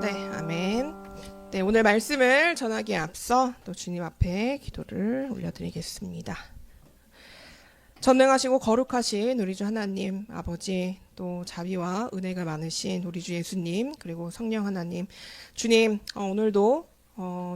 네, 아멘. 네, 오늘 말씀을 전하기에 앞서 또 주님 앞에 기도를 올려드리겠습니다. 전능하시고 거룩하신 우리 주 하나님 아버지, 또 자비와 은혜가 많으신 우리 주 예수님, 그리고 성령 하나님, 주님, 오늘도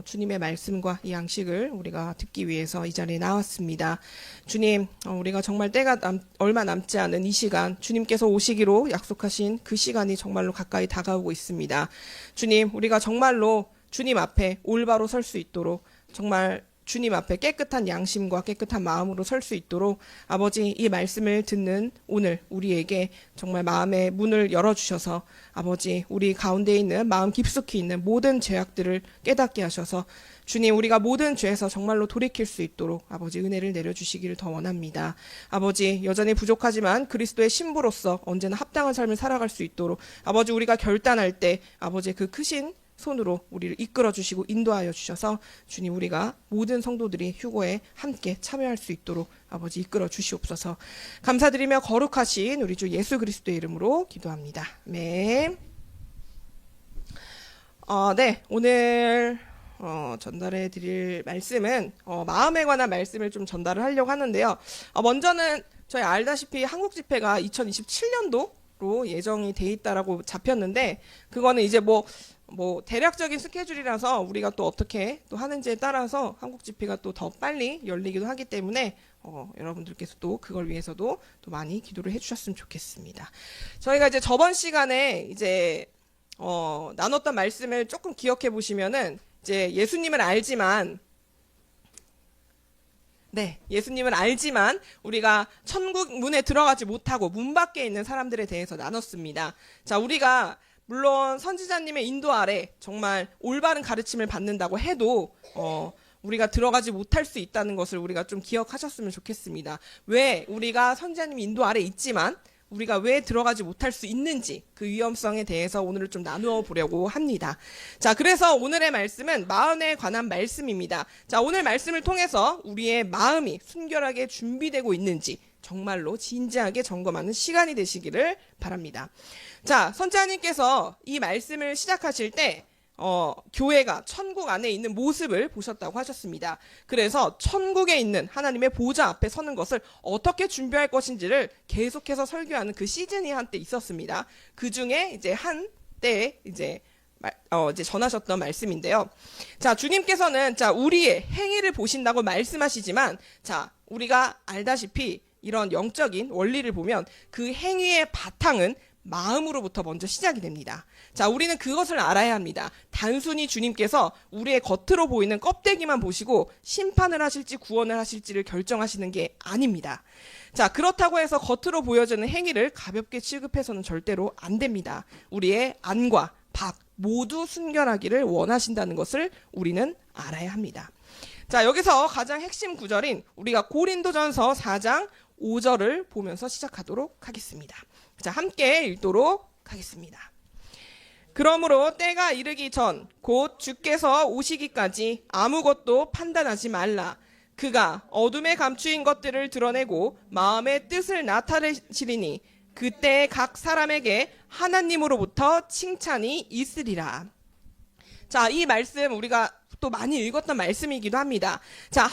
주님의 말씀과 이 양식을 우리가 듣기 위해서 이 자리에 나왔습니다. 주님, 우리가 정말 때가 얼마 남지 않은 이 시간, 주님께서 오시기로 약속하신 그 시간이 정말로 가까이 다가오고 있습니다. 주님, 우리가 정말로 주님 앞에 올바로 설 수 있도록 정말 주님 앞에 깨끗한 양심과 깨끗한 마음으로 설 수 있도록 아버지, 이 말씀을 듣는 오늘 우리에게 정말 마음의 문을 열어주셔서 아버지, 우리 가운데 있는 마음 깊숙이 있는 모든 죄악들을 깨닫게 하셔서 주님, 우리가 모든 죄에서 정말로 돌이킬 수 있도록 아버지 은혜를 내려주시기를 더 원합니다. 아버지, 여전히 부족하지만 그리스도의 신부로서 언제나 합당한 삶을 살아갈 수 있도록 아버지, 우리가 결단할 때 아버지 그 크신 손으로 우리를 이끌어 주시고 인도하여 주셔서 주님, 우리가 모든 성도들이 휴거에 함께 참여할 수 있도록 아버지 이끌어 주시옵소서. 감사드리며 거룩하신 우리 주 예수 그리스도의 이름으로 기도합니다. 아멘. 네, 오늘 전달해 드릴 말씀은 마음에 관한 말씀을 좀 전달을 하려고 하는데요. 먼저는 저희 알다시피 한국 집회가 2027년도로 예정이 돼 있다라고 잡혔는데, 그거는 이제 뭐 대략적인 스케줄이라서 우리가 또 어떻게 또 하는지에 따라서 한국 집회가 또 더 빨리 열리기도 하기 때문에 여러분들께서 또 그걸 위해서도 또 많이 기도를 해주셨으면 좋겠습니다. 저희가 이제 저번 시간에 이제 나눴던 말씀을 조금 기억해 보시면은 이제 예수님을 알지만 우리가 천국 문에 들어가지 못하고 문 밖에 있는 사람들에 대해서 나눴습니다. 자, 우리가 물론 선지자님의 인도 아래 정말 올바른 가르침을 받는다고 해도 우리가 들어가지 못할 수 있다는 것을 우리가 좀 기억하셨으면 좋겠습니다. 왜 우리가 선지자님 인도 아래 있지만 우리가 왜 들어가지 못할 수 있는지 그 위험성에 대해서 오늘을 좀 나누어 보려고 합니다. 자, 그래서 오늘의 말씀은 마음에 관한 말씀입니다. 자, 오늘 말씀을 통해서 우리의 마음이 순결하게 준비되고 있는지 정말로 진지하게 점검하는 시간이 되시기를 바랍니다. 자, 선지자님께서 이 말씀을 시작하실 때 교회가 천국 안에 있는 모습을 보셨다고 하셨습니다. 그래서 천국에 있는 하나님의 보좌 앞에 서는 것을 어떻게 준비할 것인지를 계속해서 설교하는 그 시즌이 한때 있었습니다. 그 중에 이제 한때 이제 전하셨던 말씀인데요. 자, 주님께서는 우리의 행위를 보신다고 말씀하시지만, 자, 우리가 알다시피 이런 영적인 원리를 보면 그 행위의 바탕은 마음으로부터 먼저 시작이 됩니다. 자, 우리는 그것을 알아야 합니다. 단순히 주님께서 우리의 겉으로 보이는 껍데기만 보시고 심판을 하실지 구원을 하실지를 결정하시는 게 아닙니다. 자, 그렇다고 해서 겉으로 보여지는 행위를 가볍게 취급해서는 절대로 안 됩니다. 우리의 안과 밖 모두 순결하기를 원하신다는 것을 우리는 알아야 합니다. 자, 여기서 가장 핵심 구절인 우리가 고린도전서 4장 5절을 보면서 시작하도록 하겠습니다. 자, 함께 읽도록 하겠습니다. 그러므로 때가 이르기 전 곧 주께서 오시기까지 아무것도 판단하지 말라. 그가 어둠에 감추인 것들을 드러내고 마음의 뜻을 나타내시리니 그때 각 사람에게 하나님으로부터 칭찬이 있으리라. 자, 이 말씀 우리가 또 많이 읽었던 말씀이기도 합니다. 자,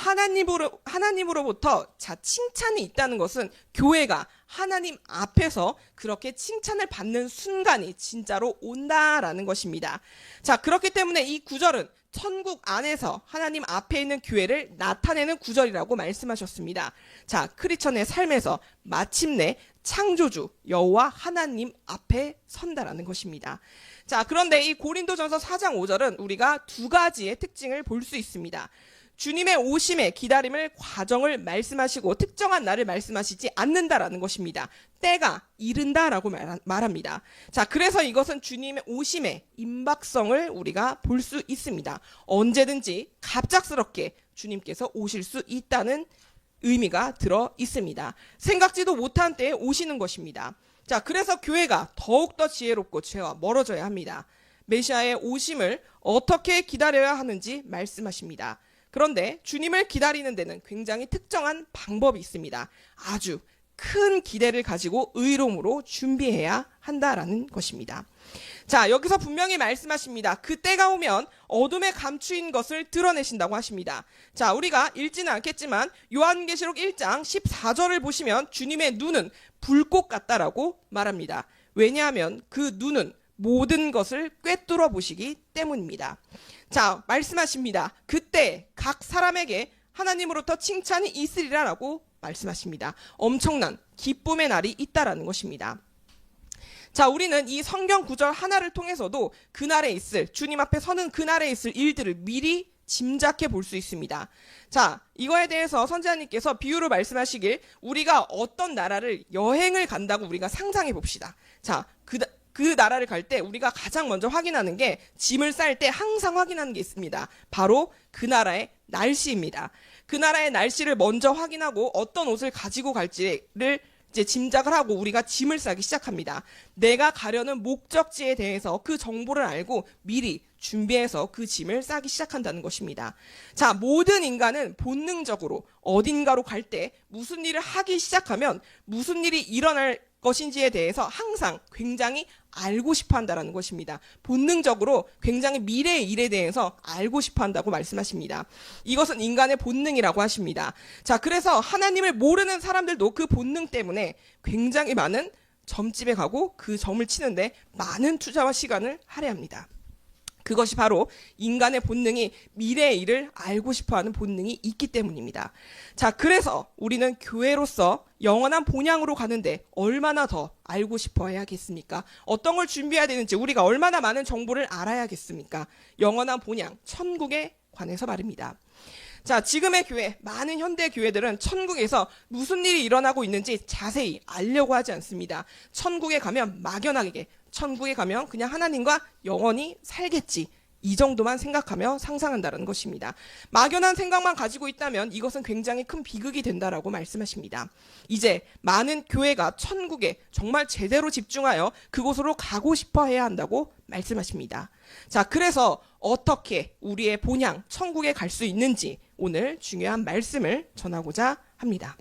하나님으로부터 칭찬이 있다는 것은 교회가 하나님 앞에서 그렇게 칭찬을 받는 순간이 진짜로 온다라는 것입니다. 자, 그렇기 때문에 이 구절은 천국 안에서 하나님 앞에 있는 교회를 나타내는 구절이라고 말씀하셨습니다. 자, 크리스천의 삶에서 마침내 창조주 여호와 하나님 앞에 선다라는 것입니다. 자, 그런데 이 고린도전서 4장 5절은 우리가 두 가지의 특징을 볼 수 있습니다. 주님의 오심의 기다림을 과정을 말씀하시고 특정한 날을 말씀하시지 않는다라는 것입니다. 때가 이른다라고 말합니다. 자, 그래서 이것은 주님의 오심의 임박성을 우리가 볼 수 있습니다. 언제든지 갑작스럽게 주님께서 오실 수 있다는 의미가 들어 있습니다. 생각지도 못한 때에 오시는 것입니다. 자, 그래서 교회가 더욱더 지혜롭고 죄와 멀어져야 합니다. 메시아의 오심을 어떻게 기다려야 하는지 말씀하십니다. 그런데 주님을 기다리는 데는 굉장히 특정한 방법이 있습니다. 아주 큰 기대를 가지고 의로움으로 준비해야 한다라는 것입니다. 자, 여기서 분명히 말씀하십니다. 그때가 오면 어둠에 감추인 것을 드러내신다고 하십니다. 자, 우리가 읽지는 않겠지만 요한계시록 1장 14절을 보시면 주님의 눈은 불꽃 같다라고 말합니다. 왜냐하면 그 눈은 모든 것을 꿰뚫어 보시기 때문입니다. 자, 말씀하십니다. 그때 각 사람에게 하나님으로부터 칭찬이 있으리라라고 말씀하십니다. 엄청난 기쁨의 날이 있다라는 것입니다. 자, 우리는 이 성경 구절 하나를 통해서도 그날에 있을, 주님 앞에 서는 그날에 있을 일들을 미리 짐작해 볼 수 있습니다. 자, 이거에 대해서 선지자님께서 비유로 말씀하시길 우리가 어떤 나라를 여행을 간다고 우리가 상상해 봅시다. 자, 그 나라를 갈 때 우리가 가장 먼저 확인하는 게, 짐을 쌀 때 항상 확인하는 게 있습니다. 바로 그 나라의 날씨입니다. 그 나라의 날씨를 먼저 확인하고 어떤 옷을 가지고 갈지를 이제 짐작을 하고 우리가 짐을 싸기 시작합니다. 내가 가려는 목적지에 대해서 그 정보를 알고 미리 준비해서 그 짐을 싸기 시작한다는 것입니다. 자, 모든 인간은 본능적으로 어딘가로 갈 때 무슨 일을 하기 시작하면 무슨 일이 일어날 것인지에 대해서 항상 굉장히 알고 싶어 한다는 것입니다. 본능적으로 굉장히 미래의 일에 대해서 알고 싶어 한다고 말씀하십니다. 이것은 인간의 본능이라고 하십니다. 자, 그래서 하나님을 모르는 사람들도 그 본능 때문에 굉장히 많은 점집에 가고 그 점을 치는데 많은 투자와 시간을 할애합니다. 그것이 바로 인간의 본능이 미래의 일을 알고 싶어하는 본능이 있기 때문입니다. 자, 그래서 우리는 교회로서 영원한 본향으로 가는데 얼마나 더 알고 싶어 해야겠습니까? 어떤 걸 준비해야 되는지 우리가 얼마나 많은 정보를 알아야겠습니까? 영원한 본향, 천국에 관해서 말입니다. 자, 지금의 교회, 많은 현대 교회들은 천국에서 무슨 일이 일어나고 있는지 자세히 알려고 하지 않습니다. 천국에 가면 막연하게, 천국에 가면 그냥 하나님과 영원히 살겠지, 이 정도만 생각하며 상상한다는 것입니다. 막연한 생각만 가지고 있다면 이것은 굉장히 큰 비극이 된다라고 말씀하십니다. 이제 많은 교회가 천국에 정말 제대로 집중하여 그곳으로 가고 싶어 해야 한다고 말씀하십니다. 자, 그래서 어떻게 우리의 본향 천국에 갈 수 있는지 오늘 중요한 말씀을 전하고자 합니다.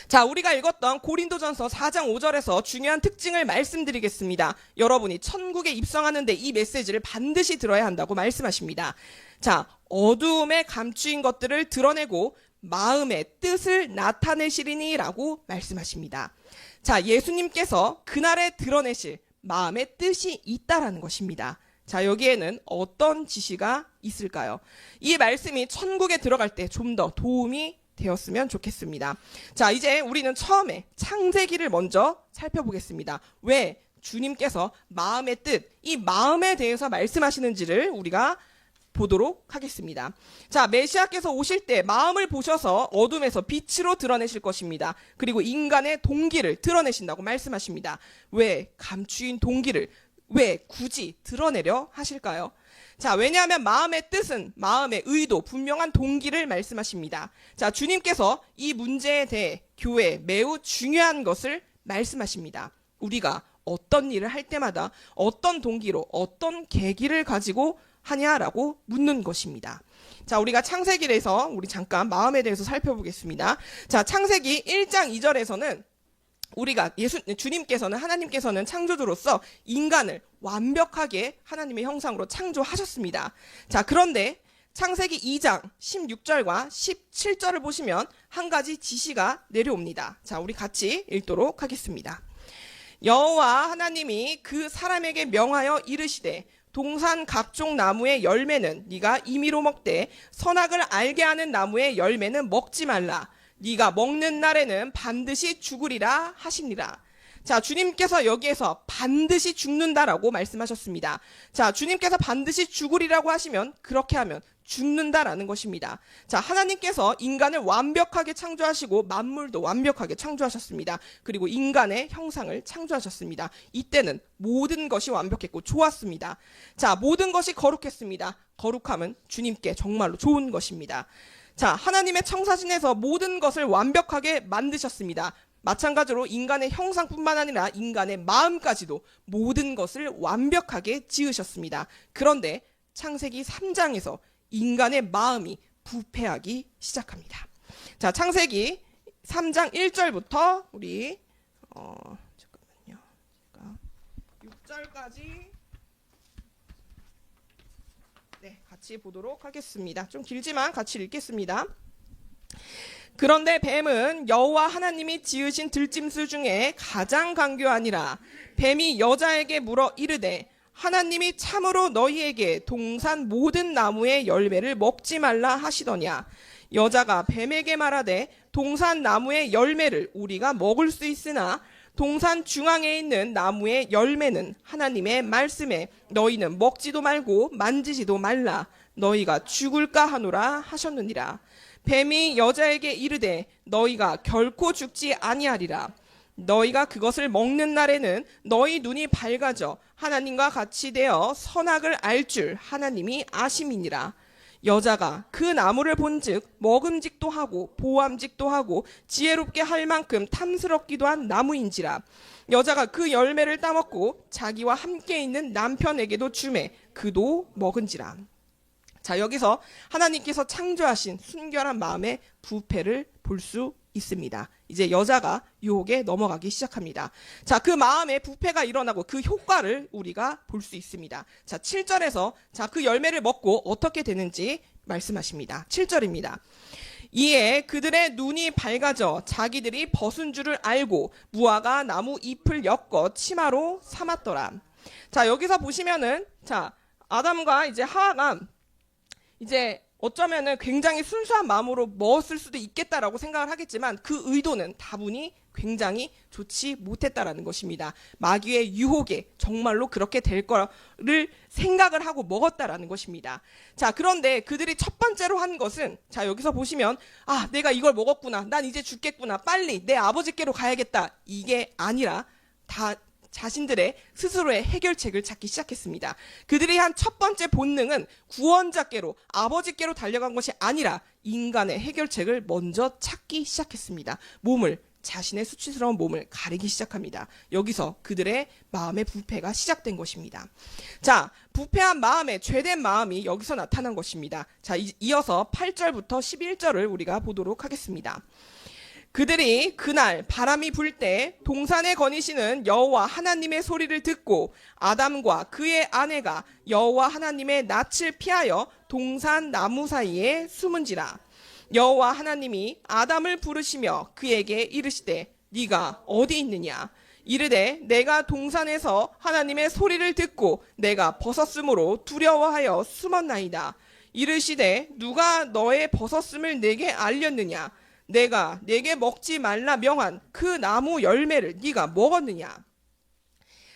자, 우리가 읽었던 고린도전서 4장 5절에서 중요한 특징을 말씀드리겠습니다. 여러분이 천국에 입성하는데 이 메시지를 반드시 들어야 한다고 말씀하십니다. 자, 어두움에 감추인 것들을 드러내고 마음의 뜻을 나타내시리니 라고 말씀하십니다. 자, 예수님께서 그날에 드러내실 마음의 뜻이 있다라는 것입니다. 자, 여기에는 어떤 지시가 있을까요? 이 말씀이 천국에 들어갈 때 좀 더 도움이 되었으면 좋겠습니다. 자, 이제 우리는 처음에 창세기를 먼저 살펴보겠습니다. 왜 주님께서 마음의 뜻, 이 마음에 대해서 말씀하시는지를 우리가 보도록 하겠습니다. 자, 메시아께서 오실 때 마음을 보셔서 어둠에서 빛으로 드러내실 것입니다. 그리고 인간의 동기를 드러내신다고 말씀하십니다. 왜 감추인 동기를 왜 굳이 드러내려 하실까요? 자, 왜냐하면 마음의 뜻은 마음의 의도, 분명한 동기를 말씀하십니다. 자, 주님께서 이 문제에 대해 교회에 매우 중요한 것을 말씀하십니다. 우리가 어떤 일을 할 때마다 어떤 동기로, 어떤 계기를 가지고 하냐라고 묻는 것입니다. 자, 우리가 창세기에서 우리 잠깐 마음에 대해서 살펴보겠습니다. 자, 창세기 1장 2절에서는 우리가 주님께서는, 하나님께서는 창조주로서 인간을 완벽하게 하나님의 형상으로 창조하셨습니다. 자, 그런데 창세기 2장 16절과 17절을 보시면 한 가지 지시가 내려옵니다. 자, 우리 같이 읽도록 하겠습니다. 여호와 하나님이 그 사람에게 명하여 이르시되 동산 각종 나무의 열매는 네가 임의로 먹되 선악을 알게 하는 나무의 열매는 먹지 말라. 네가 먹는 날에는 반드시 죽으리라 하시니라. 자, 주님께서 여기에서 반드시 죽는다라고 말씀하셨습니다. 자, 주님께서 반드시 죽으리라고 하시면 그렇게 하면 죽는다라는 것입니다. 자, 하나님께서 인간을 완벽하게 창조하시고 만물도 완벽하게 창조하셨습니다. 그리고 인간의 형상을 창조하셨습니다. 이때는 모든 것이 완벽했고 좋았습니다. 자, 모든 것이 거룩했습니다. 거룩함은 주님께 정말로 좋은 것입니다. 자, 하나님의 청사진에서 모든 것을 완벽하게 만드셨습니다. 마찬가지로 인간의 형상뿐만 아니라 인간의 마음까지도 모든 것을 완벽하게 지으셨습니다. 그런데 창세기 3장에서 인간의 마음이 부패하기 시작합니다. 자, 창세기 3장 1절부터 우리 잠깐만요. 6절까지 같이 보도록 하겠습니다. 좀 길지만 같이 읽겠습니다. 그런데 뱀은 여호와 하나님이 지으신 들짐승 중에 가장 강교하니라. 뱀이 여자에게 물어 이르되 하나님이 참으로 너희에게 동산 모든 나무의 열매를 먹지 말라 하시더냐. 여자가 뱀에게 말하되 동산 나무의 열매를 우리가 먹을 수 있으나 동산 중앙에 있는 나무의 열매는 하나님의 말씀에 너희는 먹지도 말고 만지지도 말라. 너희가 죽을까 하노라 하셨느니라. 뱀이 여자에게 이르되 너희가 결코 죽지 아니하리라. 너희가 그것을 먹는 날에는 너희 눈이 밝아져 하나님과 같이 되어 선악을 알 줄 하나님이 아심이니라. 여자가 그 나무를 본즉 먹음직도 하고 보암직도 하고 지혜롭게 할 만큼 탐스럽기도 한 나무인지라. 여자가 그 열매를 따먹고 자기와 함께 있는 남편에게도 주매 그도 먹은지라. 자, 여기서 하나님께서 창조하신 순결한 마음의 부패를 볼 수 있습니다. 이제 여자가 유혹에 넘어가기 시작합니다. 자, 그 마음의 부패가 일어나고 그 효과를 우리가 볼 수 있습니다. 자, 7절에서 그 열매를 먹고 어떻게 되는지 말씀하십니다. 7절입니다. 이에 그들의 눈이 밝아져 자기들이 벗은 줄을 알고 무화과 나무 잎을 엮어 치마로 삼았더라. 자, 여기서 보시면은 아담과 이제 하와가 이제 어쩌면은 굉장히 순수한 마음으로 먹었을 수도 있겠다라고 생각을 하겠지만 그 의도는 다분히 굉장히 좋지 못했다라는 것입니다. 마귀의 유혹에 정말로 그렇게 될 거를 생각을 하고 먹었다라는 것입니다. 자, 그런데 그들이 첫 번째로 한 것은 여기서 보시면 내가 이걸 먹었구나. 난 이제 죽겠구나. 빨리 내 아버지께로 가야겠다. 이게 아니라 자신들의 스스로의 해결책을 찾기 시작했습니다. 그들이 한 첫 번째 본능은 구원자께로 아버지께로 달려간 것이 아니라 인간의 해결책을 먼저 찾기 시작했습니다. 자신의 수치스러운 몸을 가리기 시작합니다. 여기서 그들의 마음의 부패가 시작된 것입니다. 자, 부패한 마음의 죄된 마음이 여기서 나타난 것입니다. 자, 이어서 8절부터 11절을 우리가 보도록 하겠습니다. 그들이 그날 바람이 불 때 동산에 거니시는 여호와 하나님의 소리를 듣고 아담과 그의 아내가 여호와 하나님의 낯을 피하여 동산 나무 사이에 숨은지라. 여호와 하나님이 아담을 부르시며 그에게 이르시되 네가 어디 있느냐. 이르되 내가 동산에서 하나님의 소리를 듣고 내가 벗었으므로 두려워하여 숨었나이다. 이르시되 누가 너의 벗었음을 내게 알렸느냐. 내가 내게 먹지 말라 명한 그 나무 열매를 네가 먹었느냐.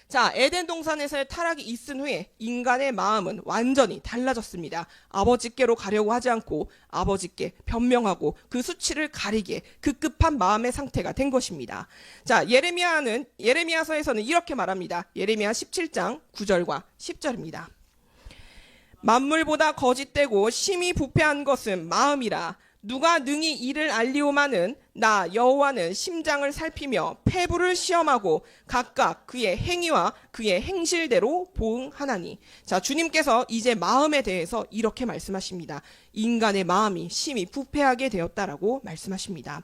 자, 에덴 동산에서의 타락이 있은 후에 인간의 마음은 완전히 달라졌습니다. 아버지께로 가려고 하지 않고 아버지께 변명하고 그 수치를 가리게 급급한 마음의 상태가 된 것입니다. 자, 예레미야서에서는 이렇게 말합니다. 예레미야 17장 9절과 10절입니다. 만물보다 거짓되고 심히 부패한 것은 마음이라. 누가 능히 이를 알리오마는 나 여호와는 심장을 살피며 폐부를 시험하고 각각 그의 행위와 그의 행실대로 보응하나니. 자, 주님께서 이제 마음에 대해서 이렇게 말씀하십니다. 인간의 마음이 심히 부패하게 되었다라고 말씀하십니다.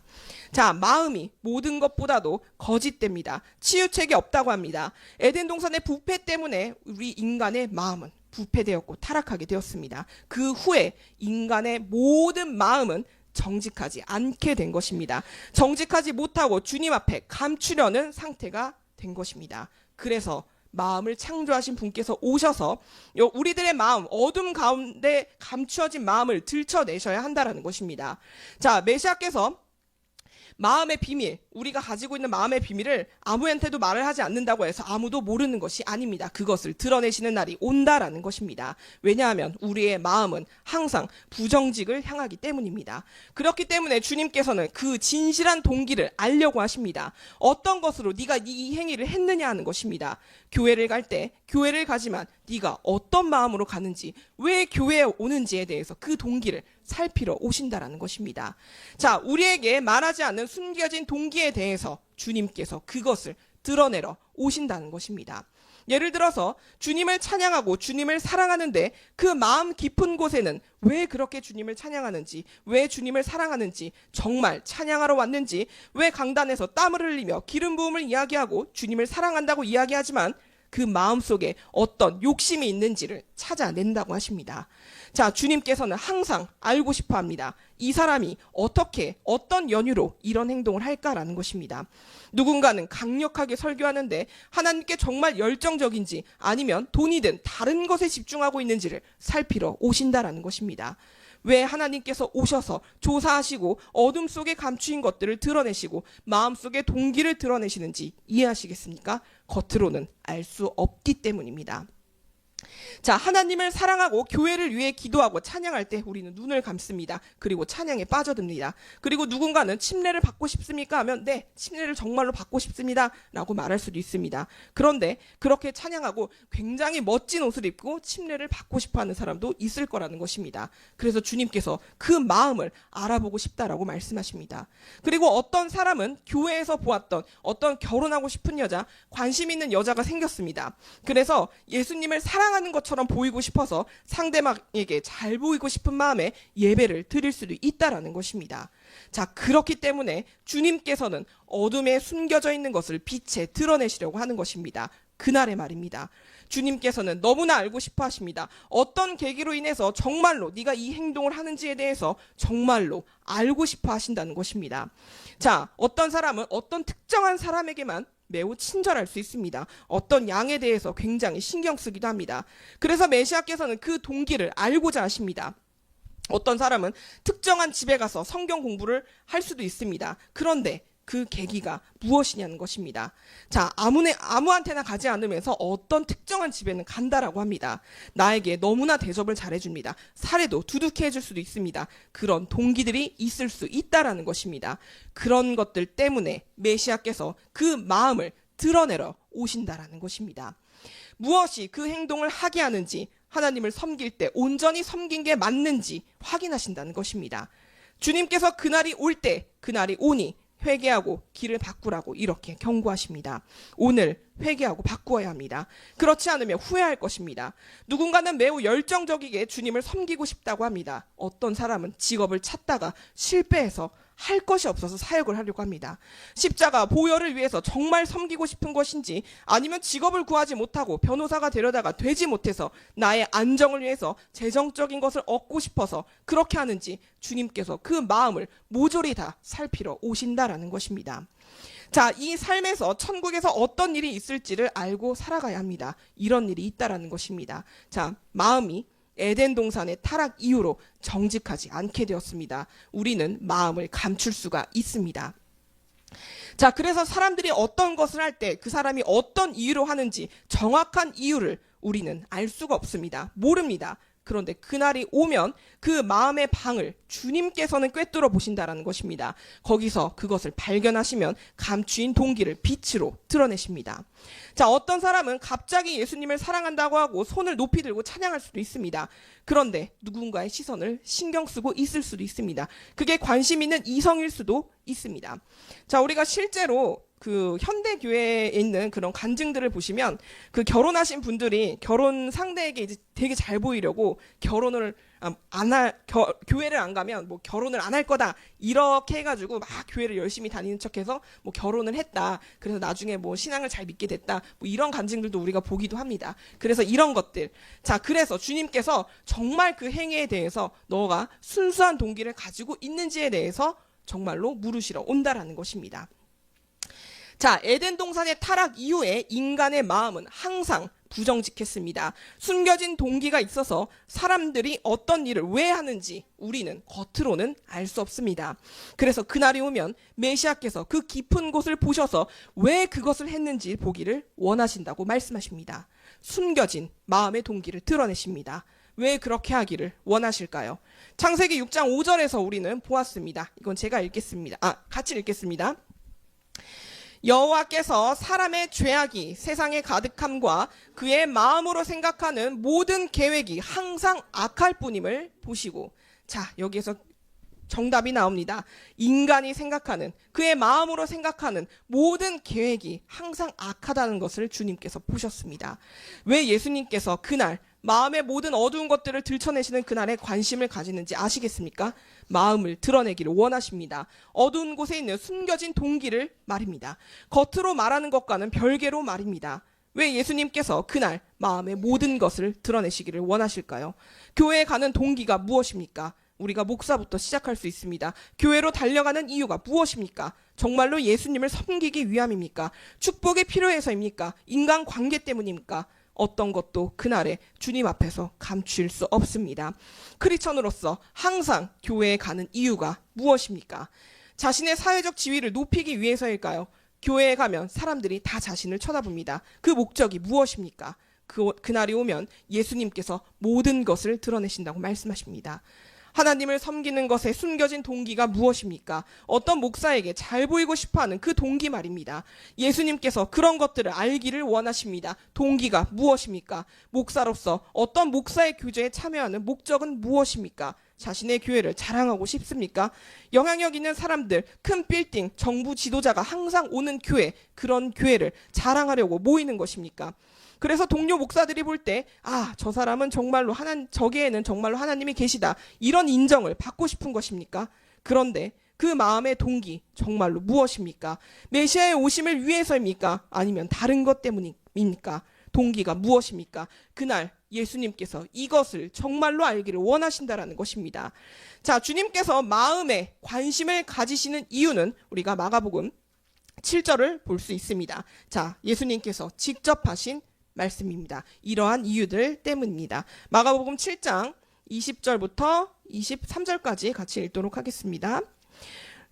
자, 마음이 모든 것보다도 거짓됩니다. 치유책이 없다고 합니다. 에덴 동산의 부패 때문에 우리 인간의 마음은 부패되었고 타락하게 되었습니다. 그 후에 인간의 모든 마음은 정직하지 않게 된 것입니다. 정직하지 못하고 주님 앞에 감추려는 상태가 된 것입니다. 그래서 마음을 창조하신 분께서 오셔서 우리들의 마음, 어둠 가운데 감추어진 마음을 들춰내셔야 한다는 것입니다. 자, 메시아께서 마음의 비밀, 우리가 가지고 있는 마음의 비밀을 아무한테도 말을 하지 않는다고 해서 아무도 모르는 것이 아닙니다. 그것을 드러내시는 날이 온다라는 것입니다. 왜냐하면 우리의 마음은 항상 부정직을 향하기 때문입니다. 그렇기 때문에 주님께서는 그 진실한 동기를 알려고 하십니다. 어떤 것으로 네가 이 행위를 했느냐 하는 것입니다. 교회를 갈 때 교회를 가지만 네가 어떤 마음으로 가는지, 왜 교회에 오는지에 대해서 그 동기를 살피러 오신다라는 것입니다. 자, 우리에게 말하지 않는 숨겨진 동기에 대해서 주님께서 그것을 드러내러 오신다는 것입니다. 예를 들어서 주님을 찬양하고 주님을 사랑하는데 그 마음 깊은 곳에는 왜 그렇게 주님을 찬양하는지, 왜 주님을 사랑하는지, 정말 찬양하러 왔는지, 왜 강단에서 땀을 흘리며 기름 부음을 이야기하고 주님을 사랑한다고 이야기하지만 그 마음속에 어떤 욕심이 있는지를 찾아낸다고 하십니다. 자, 주님께서는 항상 알고 싶어 합니다. 이 사람이 어떻게, 어떤 연유로 이런 행동을 할까라는 것입니다. 누군가는 강력하게 설교하는데 하나님께 정말 열정적인지 아니면 돈이든 다른 것에 집중하고 있는지를 살피러 오신다라는 것입니다. 왜 하나님께서 오셔서 조사하시고 어둠 속에 감추인 것들을 드러내시고 마음속의 동기를 드러내시는지 이해하시겠습니까? 겉으로는 알 수 없기 때문입니다. 자, 하나님을 사랑하고 교회를 위해 기도하고 찬양할 때 우리는 눈을 감습니다. 그리고 찬양에 빠져듭니다. 그리고 누군가는 침례를 받고 싶습니까? 하면 네, 침례를 정말로 받고 싶습니다 라고 말할 수도 있습니다. 그런데 그렇게 찬양하고 굉장히 멋진 옷을 입고 침례를 받고 싶어하는 사람도 있을 거라는 것입니다. 그래서 주님께서 그 마음을 알아보고 싶다라고 말씀하십니다. 그리고 어떤 사람은 교회에서 보았던 어떤 결혼하고 싶은 여자, 관심 있는 여자가 생겼습니다. 그래서 예수님을 사랑하는 것처럼 보이고 싶어서 상대방에게 잘 보이고 싶은 마음에 예배를 드릴 수도 있다라는 것입니다. 자, 그렇기 때문에 주님께서는 어둠에 숨겨져 있는 것을 빛에 드러내시려고 하는 것입니다. 그날의 말입니다. 주님께서는 너무나 알고 싶어 하십니다. 어떤 계기로 인해서 정말로 네가 이 행동을 하는지에 대해서 정말로 알고 싶어 하신다는 것입니다. 자, 어떤 사람은 어떤 특정한 사람에게만 매우 친절할 수 있습니다. 어떤 양에 대해서 굉장히 신경 쓰기도 합니다. 그래서 메시아께서는 그 동기를 알고자 하십니다. 어떤 사람은 특정한 집에 가서 성경 공부를 할 수도 있습니다. 그런데 그 계기가 무엇이냐는 것입니다. 자, 아무한테나 가지 않으면서 어떤 특정한 집에는 간다라고 합니다. 나에게 너무나 대접을 잘해줍니다. 사례도 두둑히 해줄 수도 있습니다. 그런 동기들이 있을 수 있다라는 것입니다. 그런 것들 때문에 메시아께서 그 마음을 드러내러 오신다라는 것입니다. 무엇이 그 행동을 하게 하는지, 하나님을 섬길 때 온전히 섬긴 게 맞는지 확인하신다는 것입니다. 주님께서 그날이 올 때, 그날이 오니 회개하고 길을 바꾸라고 이렇게 경고하십니다. 오늘 회개하고 바꾸어야 합니다. 그렇지 않으면 후회할 것입니다. 누군가는 매우 열정적이게 주님을 섬기고 싶다고 합니다. 어떤 사람은 직업을 찾다가 실패해서 할 것이 없어서 사역을 하려고 합니다. 십자가 보혈을 위해서 정말 섬기고 싶은 것인지, 아니면 직업을 구하지 못하고 변호사가 되려다가 되지 못해서 나의 안정을 위해서 재정적인 것을 얻고 싶어서 그렇게 하는지 주님께서 그 마음을 모조리 다 살피러 오신다라는 것입니다. 자, 이 삶에서 천국에서 어떤 일이 있을지를 알고 살아가야 합니다. 이런 일이 있다라는 것입니다. 자, 마음이 에덴 동산의 타락 이후로 정직하지 않게 되었습니다. 우리는 마음을 감출 수가 있습니다. 자, 그래서 사람들이 어떤 것을 할 때 그 사람이 어떤 이유로 하는지 정확한 이유를 우리는 알 수가 없습니다. 모릅니다. 그런데 그날이 오면 그 마음의 방을 주님께서는 꿰뚫어 보신다라는 것입니다. 거기서 그것을 발견하시면 감추인 동기를 빛으로 드러내십니다. 자, 어떤 사람은 갑자기 예수님을 사랑한다고 하고 손을 높이 들고 찬양할 수도 있습니다. 그런데 누군가의 시선을 신경 쓰고 있을 수도 있습니다. 그게 관심 있는 이성일 수도 있습니다. 자, 우리가 실제로 그 현대교회에 있는 그런 간증들을 보시면 그 결혼하신 분들이 결혼 상대에게 이제 되게 잘 보이려고 결혼을 교회를 안 가면 뭐 결혼을 안 할 거다 이렇게 해가지고 막 교회를 열심히 다니는 척해서 뭐 결혼을 했다. 그래서 나중에 뭐 신앙을 잘 믿게 됐다. 뭐 이런 간증들도 우리가 보기도 합니다. 그래서 이런 것들. 자, 그래서 주님께서 정말 그 행위에 대해서 너가 순수한 동기를 가지고 있는지에 대해서 정말로 물으시러 온다라는 것입니다. 자, 에덴 동산의 타락 이후에 인간의 마음은 항상 부정직했습니다. 숨겨진 동기가 있어서 사람들이 어떤 일을 왜 하는지 우리는 겉으로는 알 수 없습니다. 그래서 그날이 오면 메시아께서 그 깊은 곳을 보셔서 왜 그것을 했는지 보기를 원하신다고 말씀하십니다. 숨겨진 마음의 동기를 드러내십니다. 왜 그렇게 하기를 원하실까요? 창세기 6장 5절에서 우리는 보았습니다. 이건 제가 읽겠습니다. 같이 읽겠습니다. 여호와께서 사람의 죄악이 세상에 가득함과 그의 마음으로 생각하는 모든 계획이 항상 악할 뿐임을 보시고, 자, 여기에서 정답이 나옵니다. 인간이 생각하는, 그의 마음으로 생각하는 모든 계획이 항상 악하다는 것을 주님께서 보셨습니다. 왜 예수님께서 그날 마음의 모든 어두운 것들을 들춰내시는 그날에 관심을 가지는지 아시겠습니까? 마음을 드러내기를 원하십니다. 어두운 곳에 있는 숨겨진 동기를 말입니다. 겉으로 말하는 것과는 별개로 말입니다. 왜 예수님께서 그날 마음의 모든 것을 드러내시기를 원하실까요? 교회에 가는 동기가 무엇입니까? 우리가 목사부터 시작할 수 있습니다. 교회로 달려가는 이유가 무엇입니까? 정말로 예수님을 섬기기 위함입니까? 축복이 필요해서입니까? 인간관계 때문입니까? 어떤 것도 그날에 주님 앞에서 감출 수 없습니다. 크리스천으로서 항상 교회에 가는 이유가 무엇입니까? 자신의 사회적 지위를 높이기 위해서일까요? 교회에 가면 사람들이 다 자신을 쳐다봅니다. 그 목적이 무엇입니까? 그날이 오면 예수님께서 모든 것을 드러내신다고 말씀하십니다. 하나님을 섬기는 것에 숨겨진 동기가 무엇입니까? 어떤 목사에게 잘 보이고 싶어하는 그 동기 말입니다. 예수님께서 그런 것들을 알기를 원하십니다. 동기가 무엇입니까? 목사로서 어떤 목사의 교제에 참여하는 목적은 무엇입니까? 자신의 교회를 자랑하고 싶습니까? 영향력 있는 사람들, 큰 빌딩, 정부 지도자가 항상 오는 교회, 그런 교회를 자랑하려고 모이는 것입니까? 그래서 동료 목사들이 볼 때, 저 사람은 정말로 저기에는 정말로 하나님이 계시다, 이런 인정을 받고 싶은 것입니까? 그런데 그 마음의 동기 정말로 무엇입니까? 메시아의 오심을 위해서입니까? 아니면 다른 것 때문입니까? 동기가 무엇입니까? 그날 예수님께서 이것을 정말로 알기를 원하신다라는 것입니다. 자, 주님께서 마음에 관심을 가지시는 이유는 우리가 마가복음 7절을 볼 수 있습니다. 자, 예수님께서 직접 하신 말씀입니다. 이러한 이유들 때문입니다. 마가복음 7장 20절부터 23절까지 같이 읽도록 하겠습니다.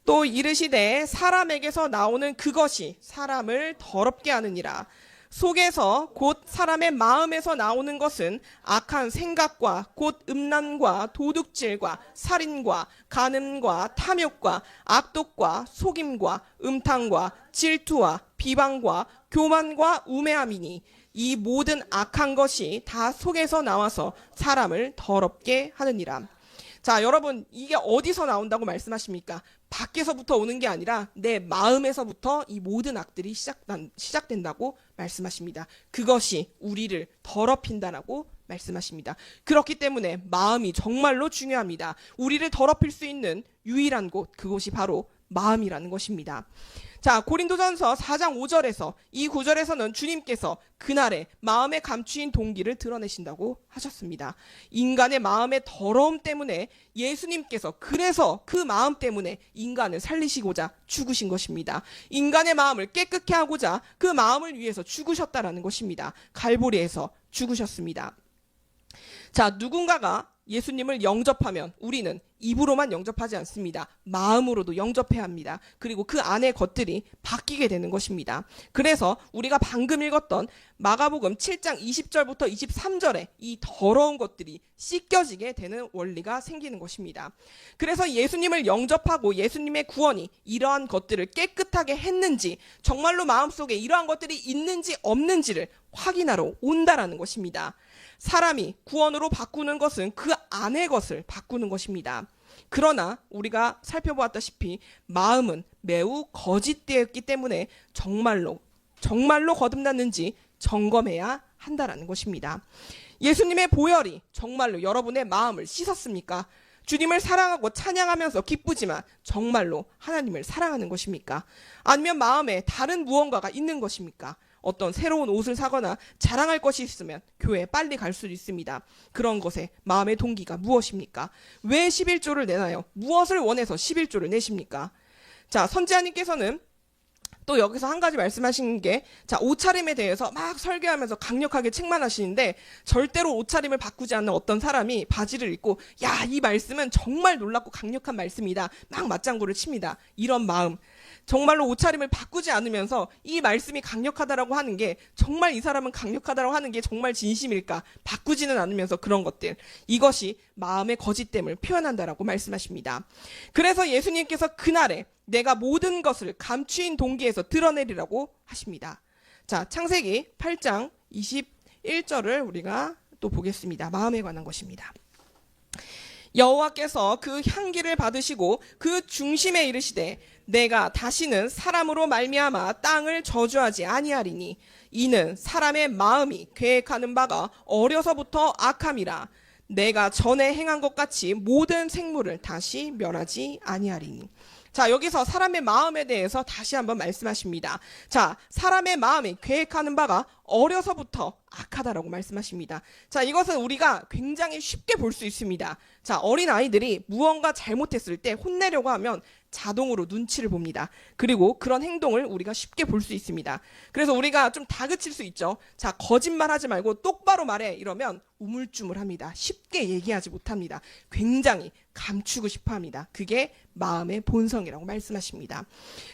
또 이르시되 사람에게서 나오는 그것이 사람을 더럽게 하느니라. 속에서 곧 사람의 마음에서 나오는 것은 악한 생각과 곧 음란과 도둑질과 살인과 간음과 탐욕과 악독과 속임과 음탕과 질투와 비방과 교만과 우매함이니 이 모든 악한 것이 다 속에서 나와서 사람을 더럽게 하느니라. 자, 여러분, 이게 어디서 나온다고 말씀하십니까? 밖에서부터 오는 게 아니라 내 마음에서부터 이 모든 악들이 시작된다고 말씀하십니다. 그것이 우리를 더럽힌다라고 말씀하십니다. 그렇기 때문에 마음이 정말로 중요합니다. 우리를 더럽힐 수 있는 유일한 곳, 그곳이 바로 마음이라는 것입니다. 자, 고린도전서 4장 5절에서 이 구절에서는 주님께서 그날에 마음에 감추인 동기를 드러내신다고 하셨습니다. 인간의 마음의 더러움 때문에 예수님께서 그래서 그 마음 때문에 인간을 살리시고자 죽으신 것입니다. 인간의 마음을 깨끗게 하고자 그 마음을 위해서 죽으셨다라는 것입니다. 갈보리에서 죽으셨습니다. 자, 누군가가 예수님을 영접하면 우리는 입으로만 영접하지 않습니다. 마음으로도 영접해야 합니다. 그리고 그 안의 것들이 바뀌게 되는 것입니다. 그래서 우리가 방금 읽었던 마가복음 7장 20절부터 23절에 이 더러운 것들이 씻겨지게 되는 원리가 생기는 것입니다. 그래서 예수님을 영접하고 예수님의 구원이 이러한 것들을 깨끗하게 했는지, 정말로 마음속에 이러한 것들이 있는지 없는지를 확인하러 온다라는 것입니다. 사람이 구원으로 바꾸는 것은 그 안의 것을 바꾸는 것입니다. 그러나 우리가 살펴보았다시피 마음은 매우 거짓되었기 때문에 정말로 거듭났는지 점검해야 한다라는 것입니다. 예수님의 보혈이 정말로 여러분의 마음을 씻었습니까? 주님을 사랑하고 찬양하면서 기쁘지만 정말로 하나님을 사랑하는 것입니까? 아니면 마음에 다른 무언가가 있는 것입니까? 어떤 새로운 옷을 사거나 자랑할 것이 있으면 교회에 빨리 갈 수도 있습니다. 그런 것에 마음의 동기가 무엇입니까? 왜 11조를 내나요? 무엇을 원해서 11조를 내십니까? 자, 선지자님께서는 또 여기서 한 가지 말씀하신 게, 자, 옷차림에 대해서 막 설교하면서 강력하게 책망하시는데 절대로 옷차림을 바꾸지 않는 어떤 사람이 바지를 입고, 야, 이 말씀은 정말 놀랍고 강력한 말씀이다, 막 맞장구를 칩니다. 이런 마음, 정말로 옷차림을 바꾸지 않으면서 이 말씀이 강력하다라고 하는 게, 정말 이 사람은 강력하다라고 하는 게 정말 진심일까? 바꾸지는 않으면서 그런 것들, 이것이 마음의 거짓됨을 표현한다라고 말씀하십니다. 그래서 예수님께서 그날에 내가 모든 것을 감추인 동기에서 드러내리라고 하십니다. 자, 창세기 8장 21절을 우리가 또 보겠습니다. 마음에 관한 것입니다. 여호와께서 그 향기를 받으시고 그 중심에 이르시되 내가 다시는 사람으로 말미암아 땅을 저주하지 아니하리니 이는 사람의 마음이 계획하는 바가 어려서부터 악함이라. 내가 전에 행한 것 같이 모든 생물을 다시 멸하지 아니하리니. 자, 여기서 사람의 마음에 대해서 다시 한번 말씀하십니다. 자, 사람의 마음이 계획하는 바가 어려서부터 악하다라고 말씀하십니다. 자, 이것은 우리가 굉장히 쉽게 볼 수 있습니다. 자, 어린 아이들이 무언가 잘못했을 때 혼내려고 하면 자동으로 눈치를 봅니다. 그리고 그런 행동을 우리가 쉽게 볼 수 있습니다. 그래서 우리가 좀 다그칠 수 있죠. 자, 거짓말하지 말고 똑바로 말해 이러면 우물쭈물합니다. 쉽게 얘기하지 못합니다. 굉장히 감추고 싶어합니다. 그게 마음의 본성이라고 말씀하십니다.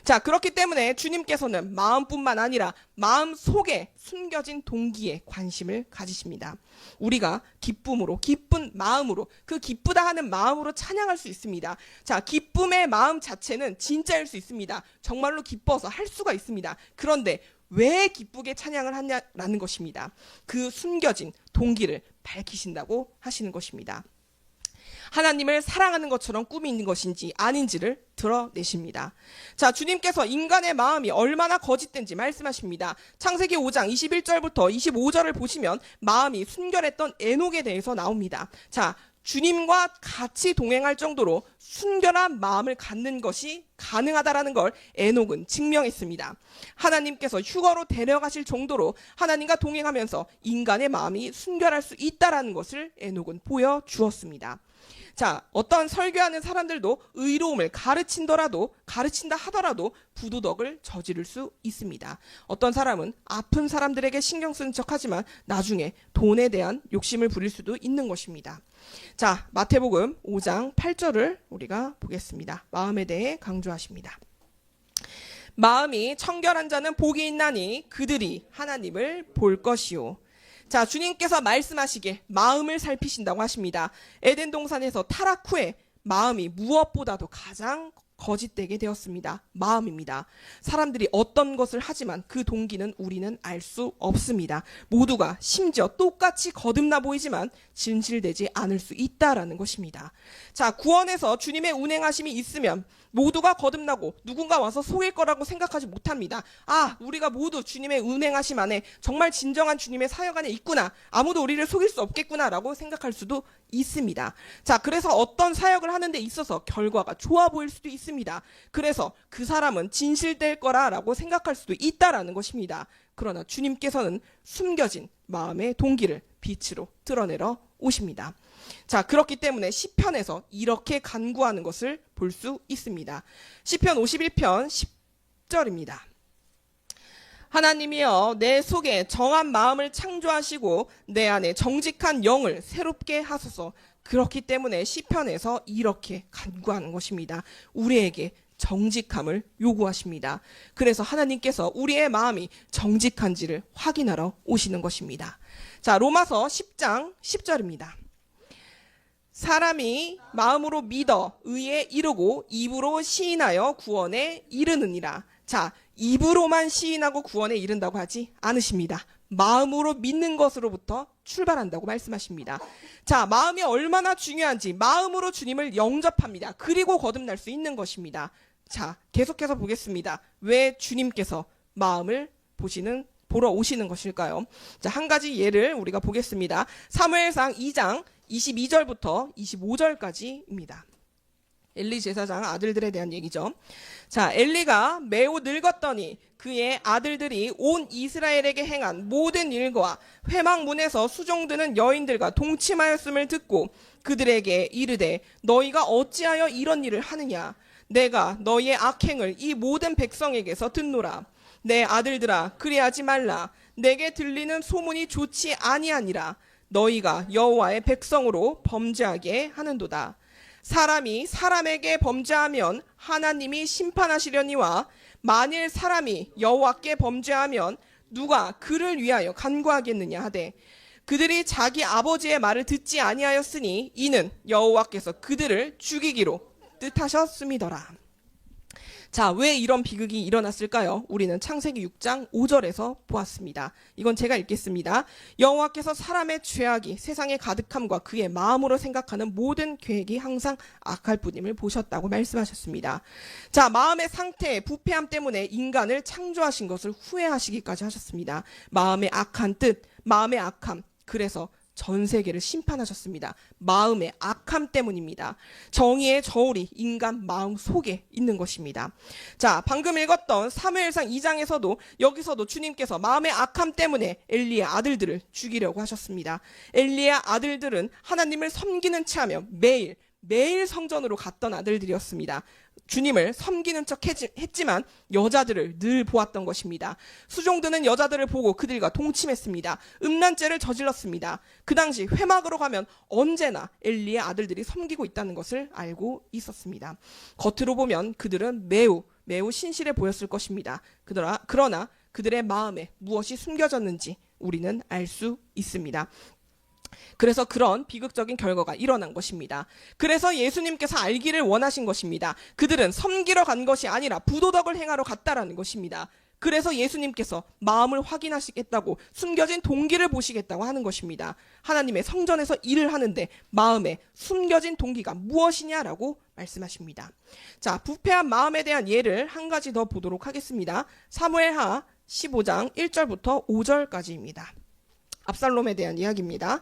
자, 그렇기 때문에 주님께서는 마음뿐만 아니라 마음 속에 숨겨진 동기에 관심을 가지십니다. 우리가 기쁨으로, 기쁜 마음으로, 그 기쁘다 하는 마음으로 찬양할 수 있습니다. 자, 기쁨의 마음 자체는 진짜일 수 있습니다. 정말로 기뻐서 할 수가 있습니다. 그런데 왜 기쁘게 찬양을 하냐라는 것입니다. 그 숨겨진 동기를 밝히신다고 하시는 것입니다. 하나님을 사랑하는 것처럼 꿈이 있는 것인지 아닌지를 드러내십니다. 자, 주님께서 인간의 마음이 얼마나 거짓된지 말씀하십니다. 창세기 5장 21절부터 25절을 보시면 마음이 순결했던 에녹에 대해서 나옵니다. 자, 주님과 같이 동행할 정도로 순결한 마음을 갖는 것이 가능하다라는 걸 에녹은 증명했습니다. 하나님께서 휴거로 데려가실 정도로 하나님과 동행하면서 인간의 마음이 순결할 수 있다라는 것을 에녹은 보여주었습니다. 자, 어떤 설교하는 사람들도 의로움을 가르친다 하더라도 부도덕을 저지를 수 있습니다. 어떤 사람은 아픈 사람들에게 신경 쓰는 척하지만 나중에 돈에 대한 욕심을 부릴 수도 있는 것입니다. 자, 마태복음 5장 8절을 우리가 보겠습니다. 마음에 대해 강조하십니다. 마음이 청결한 자는 복이 있나니 그들이 하나님을 볼 것이요. 자, 주님께서 말씀하시길 마음을 살피신다고 하십니다. 에덴 동산에서 타락 후에 마음이 무엇보다도 가장 거짓되게 되었습니다. 마음입니다. 사람들이 어떤 것을 하지만 그 동기는 우리는 알 수 없습니다. 모두가 심지어 똑같이 거듭나 보이지만 진실되지 않을 수 있다라는 것입니다. 자, 구원에서 주님의 운행하심이 있으면 모두가 거듭나고 누군가 와서 속일 거라고 생각하지 못합니다. 아, 우리가 모두 주님의 운행하심 안에 정말 진정한 주님의 사역 안에 있구나. 아무도 우리를 속일 수 없겠구나라고 생각할 수도 있습니다. 자, 그래서 어떤 사역을 하는 데 있어서 결과가 좋아 보일 수도 있습니다. 그래서 그 사람은 진실될 거라고 생각할 수도 있다라는 것입니다. 그러나 주님께서는 숨겨진 마음의 동기를 빛으로 드러내러 오십니다. 자, 그렇기 때문에 시편에서 이렇게 간구하는 것을 볼 수 있습니다. 시편 51편 10절입니다. 하나님이여, 내 속에 정한 마음을 창조하시고 내 안에 정직한 영을 새롭게 하소서. 그렇기 때문에 시편에서 이렇게 간구하는 것입니다. 우리에게 정직함을 요구하십니다. 그래서 하나님께서 우리의 마음이 정직한지를 확인하러 오시는 것입니다. 자, 로마서 10장 10절입니다. 사람이 마음으로 믿어 의에 이르고 입으로 시인하여 구원에 이르느니라. 자, 입으로만 시인하고 구원에 이른다고 하지 않으십니다. 마음으로 믿는 것으로부터 출발한다고 말씀하십니다. 자, 마음이 얼마나 중요한지 마음으로 주님을 영접합니다. 그리고 거듭날 수 있는 것입니다. 자, 계속해서 보겠습니다. 왜 주님께서 마음을 보러 오시는 것일까요? 자, 한 가지 예를 우리가 보겠습니다. 사무엘상 2장 22절부터 25절까지입니다. 엘리 제사장 아들들에 대한 얘기죠. 자, 엘리가 매우 늙었더니 그의 아들들이 온 이스라엘에게 행한 모든 일과 회막문에서 수종드는 여인들과 동침하였음을 듣고 그들에게 이르되 너희가 어찌하여 이런 일을 하느냐? 내가 너희의 악행을 이 모든 백성에게서 듣노라. 내 아들들아, 그리하지 말라. 내게 들리는 소문이 좋지 아니하니라. 너희가 여호와의 백성으로 범죄하게 하는도다. 사람이 사람에게 범죄하면 하나님이 심판하시려니와 만일 사람이 여호와께 범죄하면 누가 그를 위하여 간구하겠느냐 하되 그들이 자기 아버지의 말을 듣지 아니하였으니 이는 여호와께서 그들을 죽이기로 뜻하셨음이더라. 자, 왜 이런 비극이 일어났을까요? 우리는 창세기 6장 5절에서 보았습니다. 이건 제가 읽겠습니다. 여호와께서 사람의 죄악이 세상에 가득함과 그의 마음으로 생각하는 모든 계획이 항상 악할 뿐임을 보셨다고 말씀하셨습니다. 자, 마음의 상태의 부패함 때문에 인간을 창조하신 것을 후회하시기까지 하셨습니다. 마음의 악한 뜻, 마음의 악함, 그래서 전 세계를 심판하셨습니다. 마음의 악함 때문입니다. 정의의 저울이 인간 마음 속에 있는 것입니다. 자, 방금 읽었던 사무엘상 2장에서도 여기서도 주님께서 마음의 악함 때문에 엘리의 아들들을 죽이려고 하셨습니다. 엘리의 아들들은 하나님을 섬기는 체하며 매일 성전으로 갔던 아들들이었습니다. 주님을 섬기는 척 했지만 여자들을 늘 보았던 것입니다. 수종드는 여자들을 보고 그들과 동침했습니다. 음란죄를 저질렀습니다. 그 당시 회막으로 가면 언제나 엘리의 아들들이 섬기고 있다는 것을 알고 있었습니다. 겉으로 보면 그들은 매우 신실해 보였을 것입니다. 그러나 그들의 마음에 무엇이 숨겨졌는지 우리는 알 수 있습니다. 그래서 그런 비극적인 결과가 일어난 것입니다. 그래서 예수님께서 알기를 원하신 것입니다. 그들은 섬기러 간 것이 아니라 부도덕을 행하러 갔다라는 것입니다. 그래서 예수님께서 마음을 확인하시겠다고 숨겨진 동기를 보시겠다고 하는 것입니다. 하나님의 성전에서 일을 하는데 마음에 숨겨진 동기가 무엇이냐라고 말씀하십니다. 자, 부패한 마음에 대한 예를 한 가지 더 보도록 하겠습니다. 사무엘하 15장 1절부터 5절까지입니다. 압살롬에 대한 이야기입니다.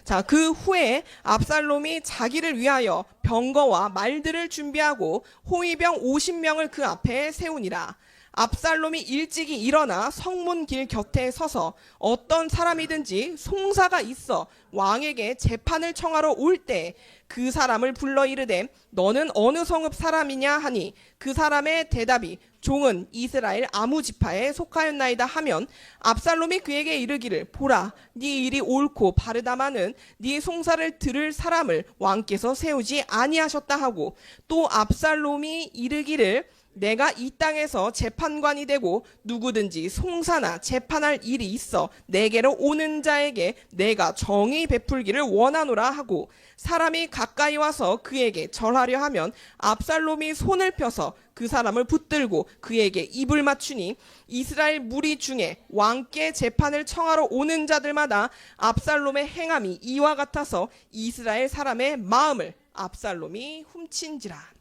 자, 그 후에 압살롬이 자기를 위하여 병거와 말들을 준비하고 호위병 50명을 그 앞에 세우니라. 압살롬이 일찍이 일어나 성문 길 곁에 서서 어떤 사람이든지 송사가 있어 왕에게 재판을 청하러 올 때 그 사람을 불러 이르되 너는 어느 성읍 사람이냐 하니 그 사람의 대답이 종은 이스라엘 아무 지파에 속하였나이다 하면 압살롬이 그에게 이르기를 보라 네 일이 옳고 바르다마는 네 송사를 들을 사람을 왕께서 세우지 아니하셨다 하고 또 압살롬이 이르기를 내가 이 땅에서 재판관이 되고 누구든지 송사나 재판할 일이 있어 내게로 오는 자에게 내가 정의 베풀기를 원하노라 하고 사람이 가까이 와서 그에게 절하려 하면 압살롬이 손을 펴서 그 사람을 붙들고 그에게 입을 맞추니 이스라엘 무리 중에 왕께 재판을 청하러 오는 자들마다 압살롬의 행함이 이와 같아서 이스라엘 사람의 마음을 압살롬이 훔친지라.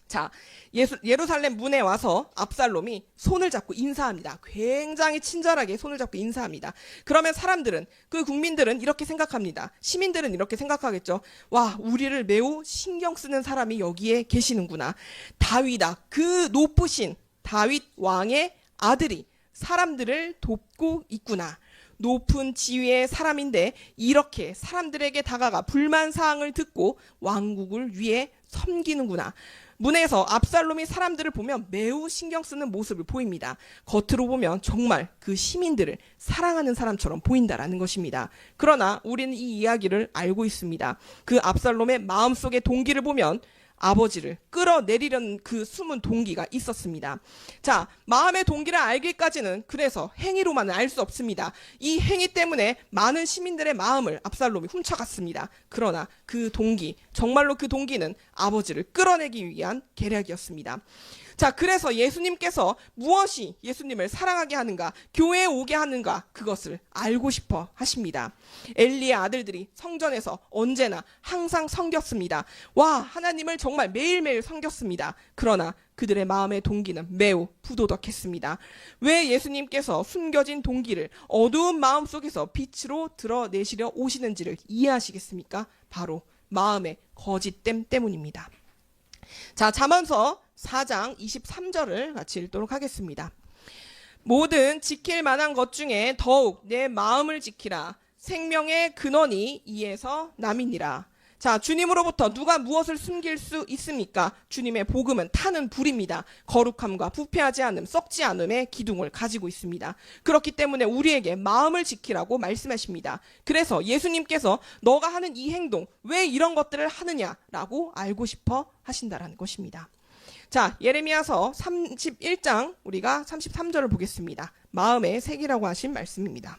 자, 예루살렘 문에 와서 압살롬이 손을 잡고 인사합니다. 굉장히 친절하게 손을 잡고 인사합니다. 그러면 사람들은, 그 국민들은 이렇게 생각합니다. 시민들은 이렇게 생각하겠죠. 와, 우리를 매우 신경 쓰는 사람이 여기에 계시는구나. 다윗아, 그 높으신 다윗 왕의 아들이 사람들을 돕고 있구나. 높은 지위의 사람인데 이렇게 사람들에게 다가가 불만 사항을 듣고 왕국을 위해 섬기는구나. 문에서 압살롬이 사람들을 보면 매우 신경 쓰는 모습을 보입니다. 겉으로 보면 정말 그 시민들을 사랑하는 사람처럼 보인다라는 것입니다. 그러나 우리는 이 이야기를 알고 있습니다. 그 압살롬의 마음속의 동기를 보면 아버지를 끌어내리려는 그 숨은 동기가 있었습니다. 자, 마음의 동기를 알기까지는 그래서 행위로만은 알 수 없습니다. 이 행위 때문에 많은 시민들의 마음을 압살롬이 훔쳐갔습니다. 그러나 그 동기, 정말로 그 동기는 아버지를 끌어내기 위한 계략이었습니다. 자, 그래서 예수님께서 무엇이 예수님을 사랑하게 하는가, 교회에 오게 하는가, 그것을 알고 싶어 하십니다. 엘리의 아들들이 성전에서 언제나 항상 섬겼습니다. 와, 하나님을 정말 매일매일 섬겼습니다. 그러나 그들의 마음의 동기는 매우 부도덕했습니다. 왜 예수님께서 숨겨진 동기를 어두운 마음 속에서 빛으로 드러내시려 오시는지를 이해하시겠습니까? 바로 마음의 거짓됨 때문입니다. 자, 잠언서 4장 23절을 같이 읽도록 하겠습니다. 모든 지킬 만한 것 중에 더욱 내 마음을 지키라. 생명의 근원이 이에서 남이니라. 자, 주님으로부터 누가 무엇을 숨길 수 있습니까? 주님의 복음은 타는 불입니다. 거룩함과 부패하지 않음, 썩지 않음의 기둥을 가지고 있습니다. 그렇기 때문에 우리에게 마음을 지키라고 말씀하십니다. 그래서 예수님께서 너가 하는 이 행동, 왜 이런 것들을 하느냐라고 알고 싶어 하신다라는 것입니다. 자, 예레미야서 31장 우리가 33절을 보겠습니다. 마음의 색이라고 하신 말씀입니다.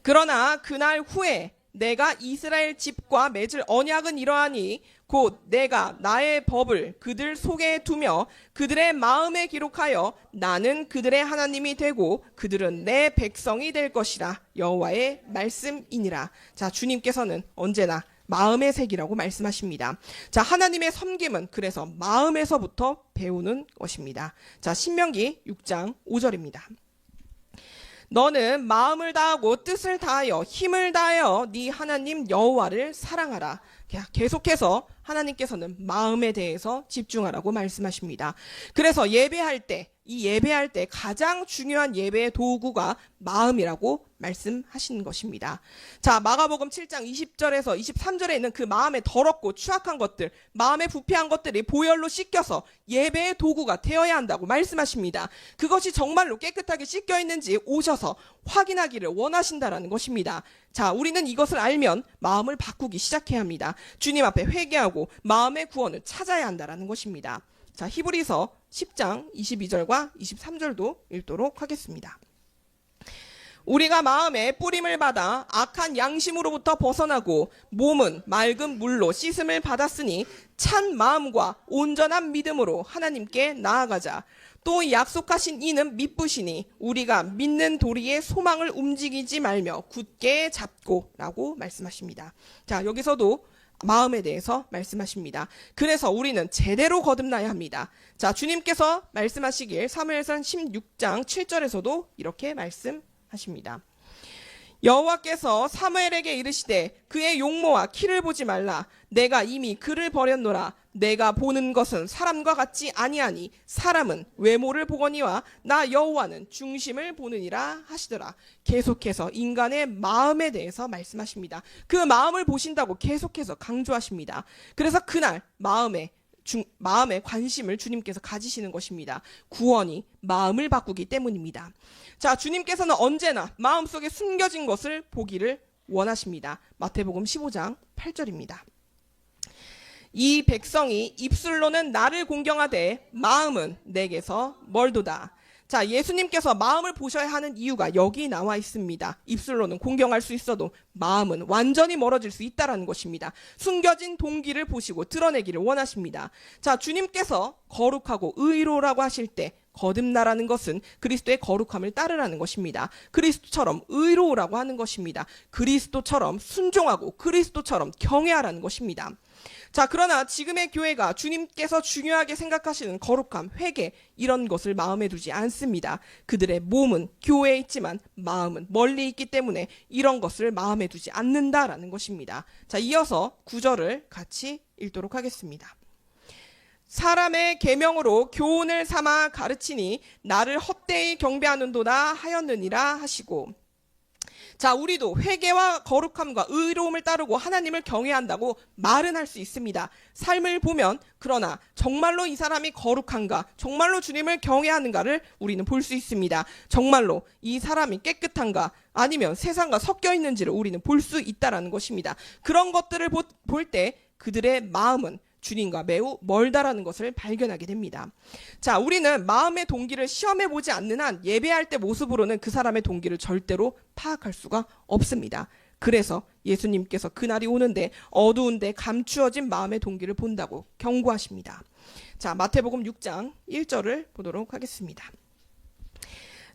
그러나 그날 후에 내가 이스라엘 집과 맺을 언약은 이러하니 곧 내가 나의 법을 그들 속에 두며 그들의 마음에 기록하여 나는 그들의 하나님이 되고 그들은 내 백성이 될 것이라. 여호와의 말씀이니라. 자, 주님께서는 언제나 마음의 색이라고 말씀하십니다. 자, 하나님의 섬김은 그래서 마음에서부터 배우는 것입니다. 자, 신명기 6장 5절입니다. 너는 마음을 다하고 뜻을 다하여 힘을 다하여 네 하나님 여호와를 사랑하라. 계속해서 하나님께서는 마음에 대해서 집중하라고 말씀하십니다. 그래서 예배할 때 가장 중요한 예배의 도구가 마음이라고 말씀하신 것입니다. 자, 마가복음 7장 20절에서 23절에 있는 그 마음에 더럽고 추악한 것들, 마음에 부패한 것들이 보혈로 씻겨서 예배의 도구가 되어야 한다고 말씀하십니다. 그것이 정말로 깨끗하게 씻겨 있는지 오셔서 확인하기를 원하신다라는 것입니다. 자, 우리는 이것을 알면 마음을 바꾸기 시작해야 합니다. 주님 앞에 회개하고 마음의 구원을 찾아야 한다라는 것입니다. 자, 히브리서 10장 22절과 23절도 읽도록 하겠습니다. 우리가 마음에 뿌림을 받아 악한 양심으로부터 벗어나고 몸은 맑은 물로 씻음을 받았으니 찬 마음과 온전한 믿음으로 하나님께 나아가자. 또 약속하신 이는 미쁘시니 우리가 믿는 도리의 소망을 움직이지 말며 굳게 잡고 라고 말씀하십니다. 자, 여기서도 마음에 대해서 말씀하십니다. 그래서 우리는 제대로 거듭나야 합니다. 자, 주님께서 말씀하시길 사무엘상 16장 7절에서도 이렇게 말씀하십니다. 여호와께서 사무엘에게 이르시되 그의 용모와 키를 보지 말라. 내가 이미 그를 버렸노라. 내가 보는 것은 사람과 같지 아니하니 사람은 외모를 보거니와 나 여호와는 중심을 보느니라 하시더라. 계속해서 인간의 마음에 대해서 말씀하십니다. 그 마음을 보신다고 계속해서 강조하십니다. 그래서 그날 마음에 관심을 주님께서 가지시는 것입니다. 구원이 마음을 바꾸기 때문입니다. 자, 주님께서는 언제나 마음속에 숨겨진 것을 보기를 원하십니다. 마태복음 15장 8절입니다. 이 백성이 입술로는 나를 공경하되 마음은 내게서 멀도다. 자, 예수님께서 마음을 보셔야 하는 이유가 여기 나와 있습니다. 입술로는 공경할 수 있어도 마음은 완전히 멀어질 수 있다는 것입니다. 숨겨진 동기를 보시고 드러내기를 원하십니다. 자, 주님께서 거룩하고 의로라고 하실 때 거듭나라는 것은 그리스도의 거룩함을 따르라는 것입니다. 그리스도처럼 의로우라고 하는 것입니다. 그리스도처럼 순종하고 그리스도처럼 경외하라는 것입니다. 자, 그러나 지금의 교회가 주님께서 중요하게 생각하시는 거룩함, 회개 이런 것을 마음에 두지 않습니다. 그들의 몸은 교회에 있지만 마음은 멀리 있기 때문에 이런 것을 마음에 두지 않는다라는 것입니다. 자, 이어서 9절을 같이 읽도록 하겠습니다. 사람의 계명으로 교훈을 삼아 가르치니 나를 헛되이 경배하는도다 하였느니라 하시고. 자, 우리도 회개와 거룩함과 의로움을 따르고 하나님을 경외한다고 말은 할 수 있습니다. 삶을 보면 그러나 정말로 이 사람이 거룩한가, 정말로 주님을 경외하는가를 우리는 볼 수 있습니다. 정말로 이 사람이 깨끗한가 아니면 세상과 섞여 있는지를 우리는 볼 수 있다라는 것입니다. 그런 것들을 볼 때 그들의 마음은 주님과 매우 멀다라는 것을 발견하게 됩니다. 자, 우리는 마음의 동기를 시험해 보지 않는 한 예배할 때 모습으로는 그 사람의 동기를 절대로 파악할 수가 없습니다. 그래서 예수님께서 그날이 오는데 어두운데 감추어진 마음의 동기를 본다고 경고하십니다. 자, 마태복음 6장 1절을 보도록 하겠습니다.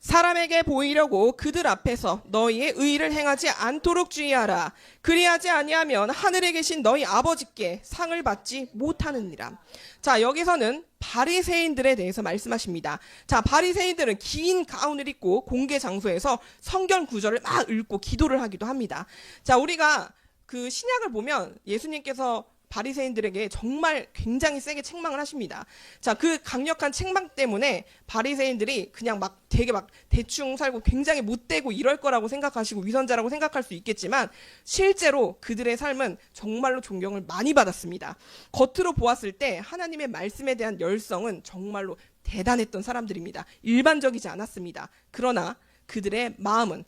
사람에게 보이려고 그들 앞에서 너희의 의를 행하지 않도록 주의하라. 그리하지 아니하면 하늘에 계신 너희 아버지께 상을 받지 못하느니라. 자, 여기서는 바리새인들에 대해서 말씀하십니다. 자, 바리새인들은 긴 가운을 입고 공개 장소에서 성경 구절을 막 읽고 기도를 하기도 합니다. 자, 우리가 그 신약을 보면 예수님께서 바리새인들에게 정말 굉장히 세게 책망을 하십니다. 자, 그 강력한 책망 때문에 바리새인들이 그냥 막 되게 막 대충 살고 굉장히 못되고 이럴 거라고 생각하시고 위선자라고 생각할 수 있겠지만 실제로 그들의 삶은 정말로 존경을 많이 받았습니다. 겉으로 보았을 때 하나님의 말씀에 대한 열성은 정말로 대단했던 사람들입니다. 일반적이지 않았습니다. 그러나 그들의 마음은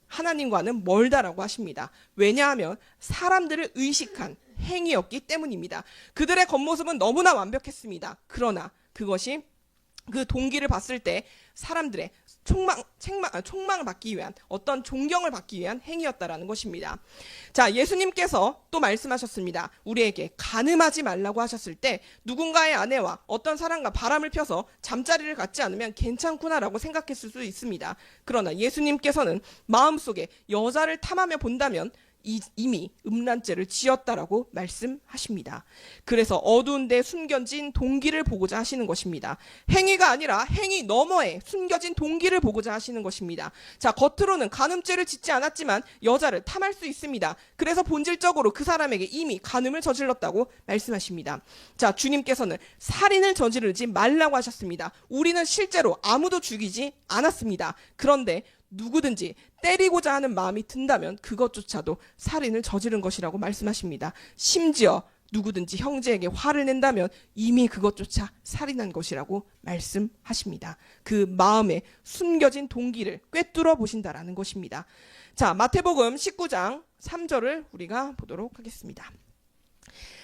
하나님과는 멀다라고 하십니다. 왜냐하면 사람들을 의식한 행위였기 때문입니다. 그들의 겉모습은 너무나 완벽했습니다. 그러나 그것이 그 동기를 봤을 때 사람들의 총망을 받기 위한 어떤 존경을 받기 위한 행위였다라는 것입니다. 자, 예수님께서 또 말씀하셨습니다. 우리에게 간음하지 말라고 하셨을 때 누군가의 아내와 어떤 사람과 바람을 펴서 잠자리를 갖지 않으면 괜찮구나라고 생각했을 수 있습니다. 그러나 예수님께서는 마음속에 여자를 탐하며 본다면 이미 음란죄를 지었다라고 말씀하십니다. 그래서 어두운 데 숨겨진 동기를 보고자 하시는 것입니다. 행위가 아니라 행위 너머에 숨겨진 동기를 보고자 하시는 것입니다. 자, 겉으로는 간음죄를 짓지 않았지만 여자를 탐할 수 있습니다. 그래서 본질적으로 그 사람에게 이미 간음을 저질렀다고 말씀하십니다. 자, 주님께서는 살인을 저지르지 말라고 하셨습니다. 우리는 실제로 아무도 죽이지 않았습니다. 그런데 누구든지 때리고자 하는 마음이 든다면 그것조차도 살인을 저지른 것이라고 말씀하십니다. 심지어 누구든지 형제에게 화를 낸다면 이미 그것조차 살인한 것이라고 말씀하십니다. 그 마음에 숨겨진 동기를 꿰뚫어 보신다라는 것입니다. 자, 마태복음 19장 3절을 우리가 보도록 하겠습니다.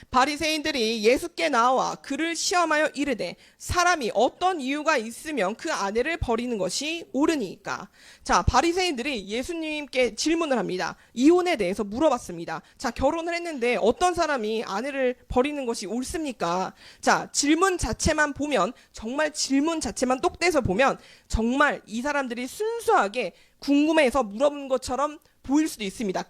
바리새인들이 예수께 나와 그를 시험하여 이르되 사람이 어떤 이유가 있으면 그 아내를 버리는 것이 옳으니까. 자, 바리새인들이 예수님께 질문을 합니다. 이혼에 대해서 물어봤습니다. 자, 결혼을 했는데 어떤 사람이 아내를 버리는 것이 옳습니까? 자, 질문 자체만 보면, 정말 질문 자체만 똑대서 보면 정말 이 사람들이 순수하게 궁금해서 물어본 것처럼 보일 수도 있습니다.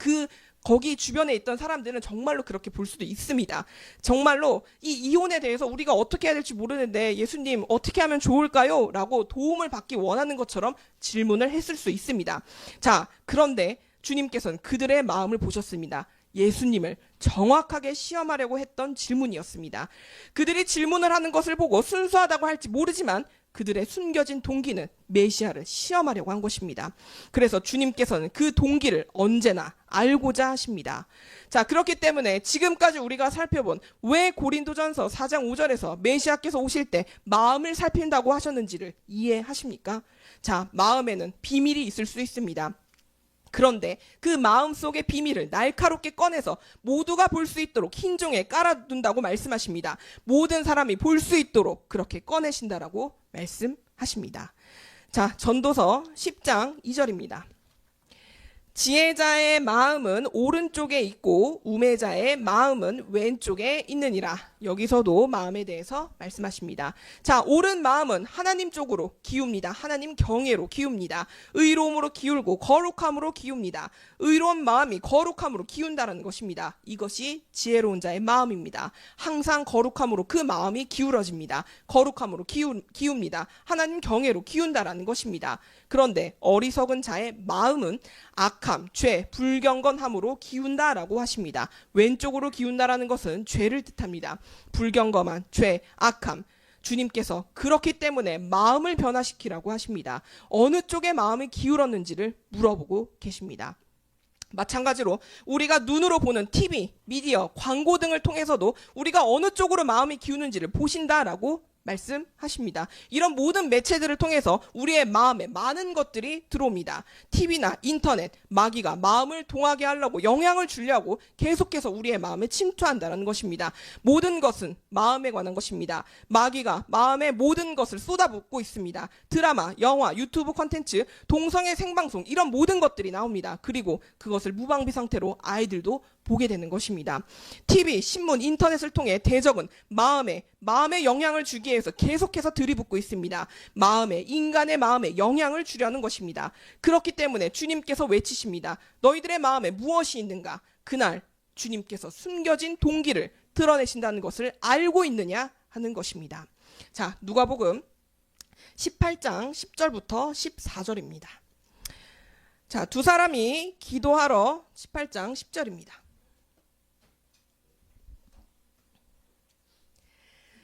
거기 주변에 있던 사람들은 정말로 그렇게 볼 수도 있습니다. 정말로 이 이혼에 대해서 우리가 어떻게 해야 될지 모르는데 예수님 어떻게 하면 좋을까요? 라고 도움을 받기 원하는 것처럼 질문을 했을 수 있습니다. 자, 그런데 주님께서는 그들의 마음을 보셨습니다. 예수님을 정확하게 시험하려고 했던 질문이었습니다. 그들이 질문을 하는 것을 보고 순수하다고 할지 모르지만 그들의 숨겨진 동기는 메시아를 시험하려고 한 것입니다. 그래서 주님께서는 그 동기를 언제나 알고자 하십니다. 자, 그렇기 때문에 지금까지 우리가 살펴본 왜 고린도전서 4장 5절에서 메시아께서 오실 때 마음을 살핀다고 하셨는지를 이해하십니까? 자, 마음에는 비밀이 있을 수 있습니다. 그런데 그 마음속의 비밀을 날카롭게 꺼내서 모두가 볼 수 있도록 흰종에 깔아둔다고 말씀하십니다. 모든 사람이 볼 수 있도록 그렇게 꺼내신다라고 말씀하십니다. 자, 전도서 10장 2절입니다. 지혜자의 마음은 오른쪽에 있고 우매자의 마음은 왼쪽에 있느니라. 여기서도 마음에 대해서 말씀하십니다. 자, 옳은 마음은 하나님 쪽으로 기웁니다. 하나님 경외로 기웁니다. 의로움으로 기울고 거룩함으로 기웁니다. 의로운 마음이 거룩함으로 기운다는 것입니다. 이것이 지혜로운 자의 마음입니다. 항상 거룩함으로 그 마음이 기울어집니다. 거룩함으로 기웁니다. 하나님 경외로 기운다라는 것입니다. 그런데 어리석은 자의 마음은 악함, 죄, 불경건함으로 기운다라고 하십니다. 왼쪽으로 기운다라는 것은 죄를 뜻합니다. 불경건한 죄, 악함. 주님께서 그렇기 때문에 마음을 변화시키라고 하십니다. 어느 쪽에 마음이 기울었는지를 물어보고 계십니다. 마찬가지로 우리가 눈으로 보는 TV, 미디어, 광고 등을 통해서도 우리가 어느 쪽으로 마음이 기우는지를 보신다라고 말씀하십니다. 이런 모든 매체들을 통해서 우리의 마음에 많은 것들이 들어옵니다. TV나 인터넷, 마귀가 마음을 동하게 하려고 영향을 주려고 계속해서 우리의 마음에 침투한다는 것입니다. 모든 것은 마음에 관한 것입니다. 마귀가 마음에 모든 것을 쏟아붓고 있습니다. 드라마, 영화, 유튜브 콘텐츠, 동성애 생방송 이런 모든 것들이 나옵니다. 그리고 그것을 무방비 상태로 아이들도 보게 되는 것입니다. TV, 신문, 인터넷을 통해 대적은 마음에 영향을 주기 위해서 계속해서 들이붓고 있습니다. 인간의 마음에 영향을 주려는 것입니다. 그렇기 때문에 주님께서 외치십니다. 너희들의 마음에 무엇이 있는가? 그날 주님께서 숨겨진 동기를 드러내신다는 것을 알고 있느냐 하는 것입니다. 자, 누가복음 18장 10절부터 14절입니다. 자, 두 사람이 기도하러 18장 10절입니다.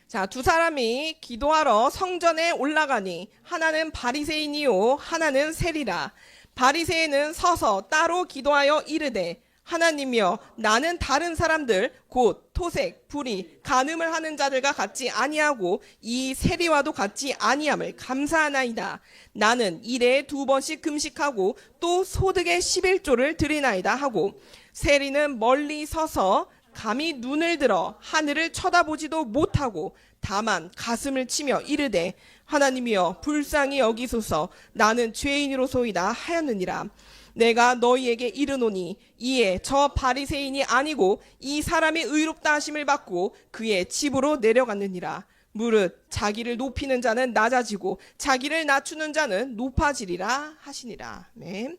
자, 두 사람이 기도하러 성전에 올라가니 하나는 바리새인이요 하나는 세리라. 바리새인은 서서 따로 기도하여 이르되 하나님이여 나는 다른 사람들 곧 토색, 불의, 간음을 하는 자들과 같지 아니하고 이 세리와도 같지 아니함을 감사하나이다. 나는 일에 2번씩 금식하고 또 소득의 11조를 드리나이다 하고 세리는 멀리 서서 감히 눈을 들어 하늘을 쳐다보지도 못하고 다만 가슴을 치며 이르되 하나님이여 불쌍히 여기소서 나는 죄인이로소이다 하였느니라. 내가 너희에게 이르노니 이에 저 바리새인이 아니고 이 사람의 의롭다 하심을 받고 그의 집으로 내려갔느니라. 무릇 자기를 높이는 자는 낮아지고 자기를 낮추는 자는 높아지리라 하시니라. 네.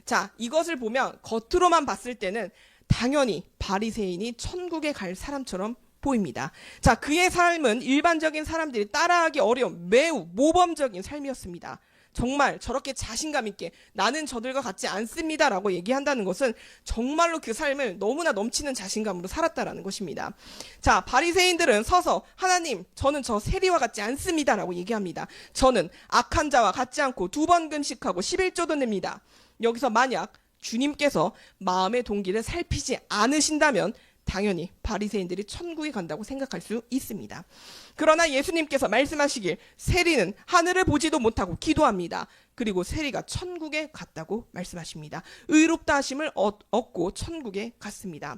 자, 이것을 보면 겉으로만 봤을 때는 당연히 바리새인이 천국에 갈 사람처럼 보입니다. 자, 그의 삶은 일반적인 사람들이 따라하기 어려운 매우 모범적인 삶이었습니다. 정말 저렇게 자신감 있게 나는 저들과 같지 않습니다라고 얘기한다는 것은 정말로 그 삶을 너무나 넘치는 자신감으로 살았다라는 것입니다. 자, 바리새인들은 서서 하나님, 저는 저 세리와 같지 않습니다라고 얘기합니다. 저는 악한 자와 같지 않고 2번 금식하고 11조도 냅니다. 여기서 만약 주님께서 마음의 동기를 살피지 않으신다면 당연히 바리새인들이 천국에 간다고 생각할 수 있습니다. 그러나 예수님께서 말씀하시길 세리는 하늘을 보지도 못하고 기도합니다. 그리고 세리가 천국에 갔다고 말씀하십니다. 의롭다 하심을 얻고 천국에 갔습니다.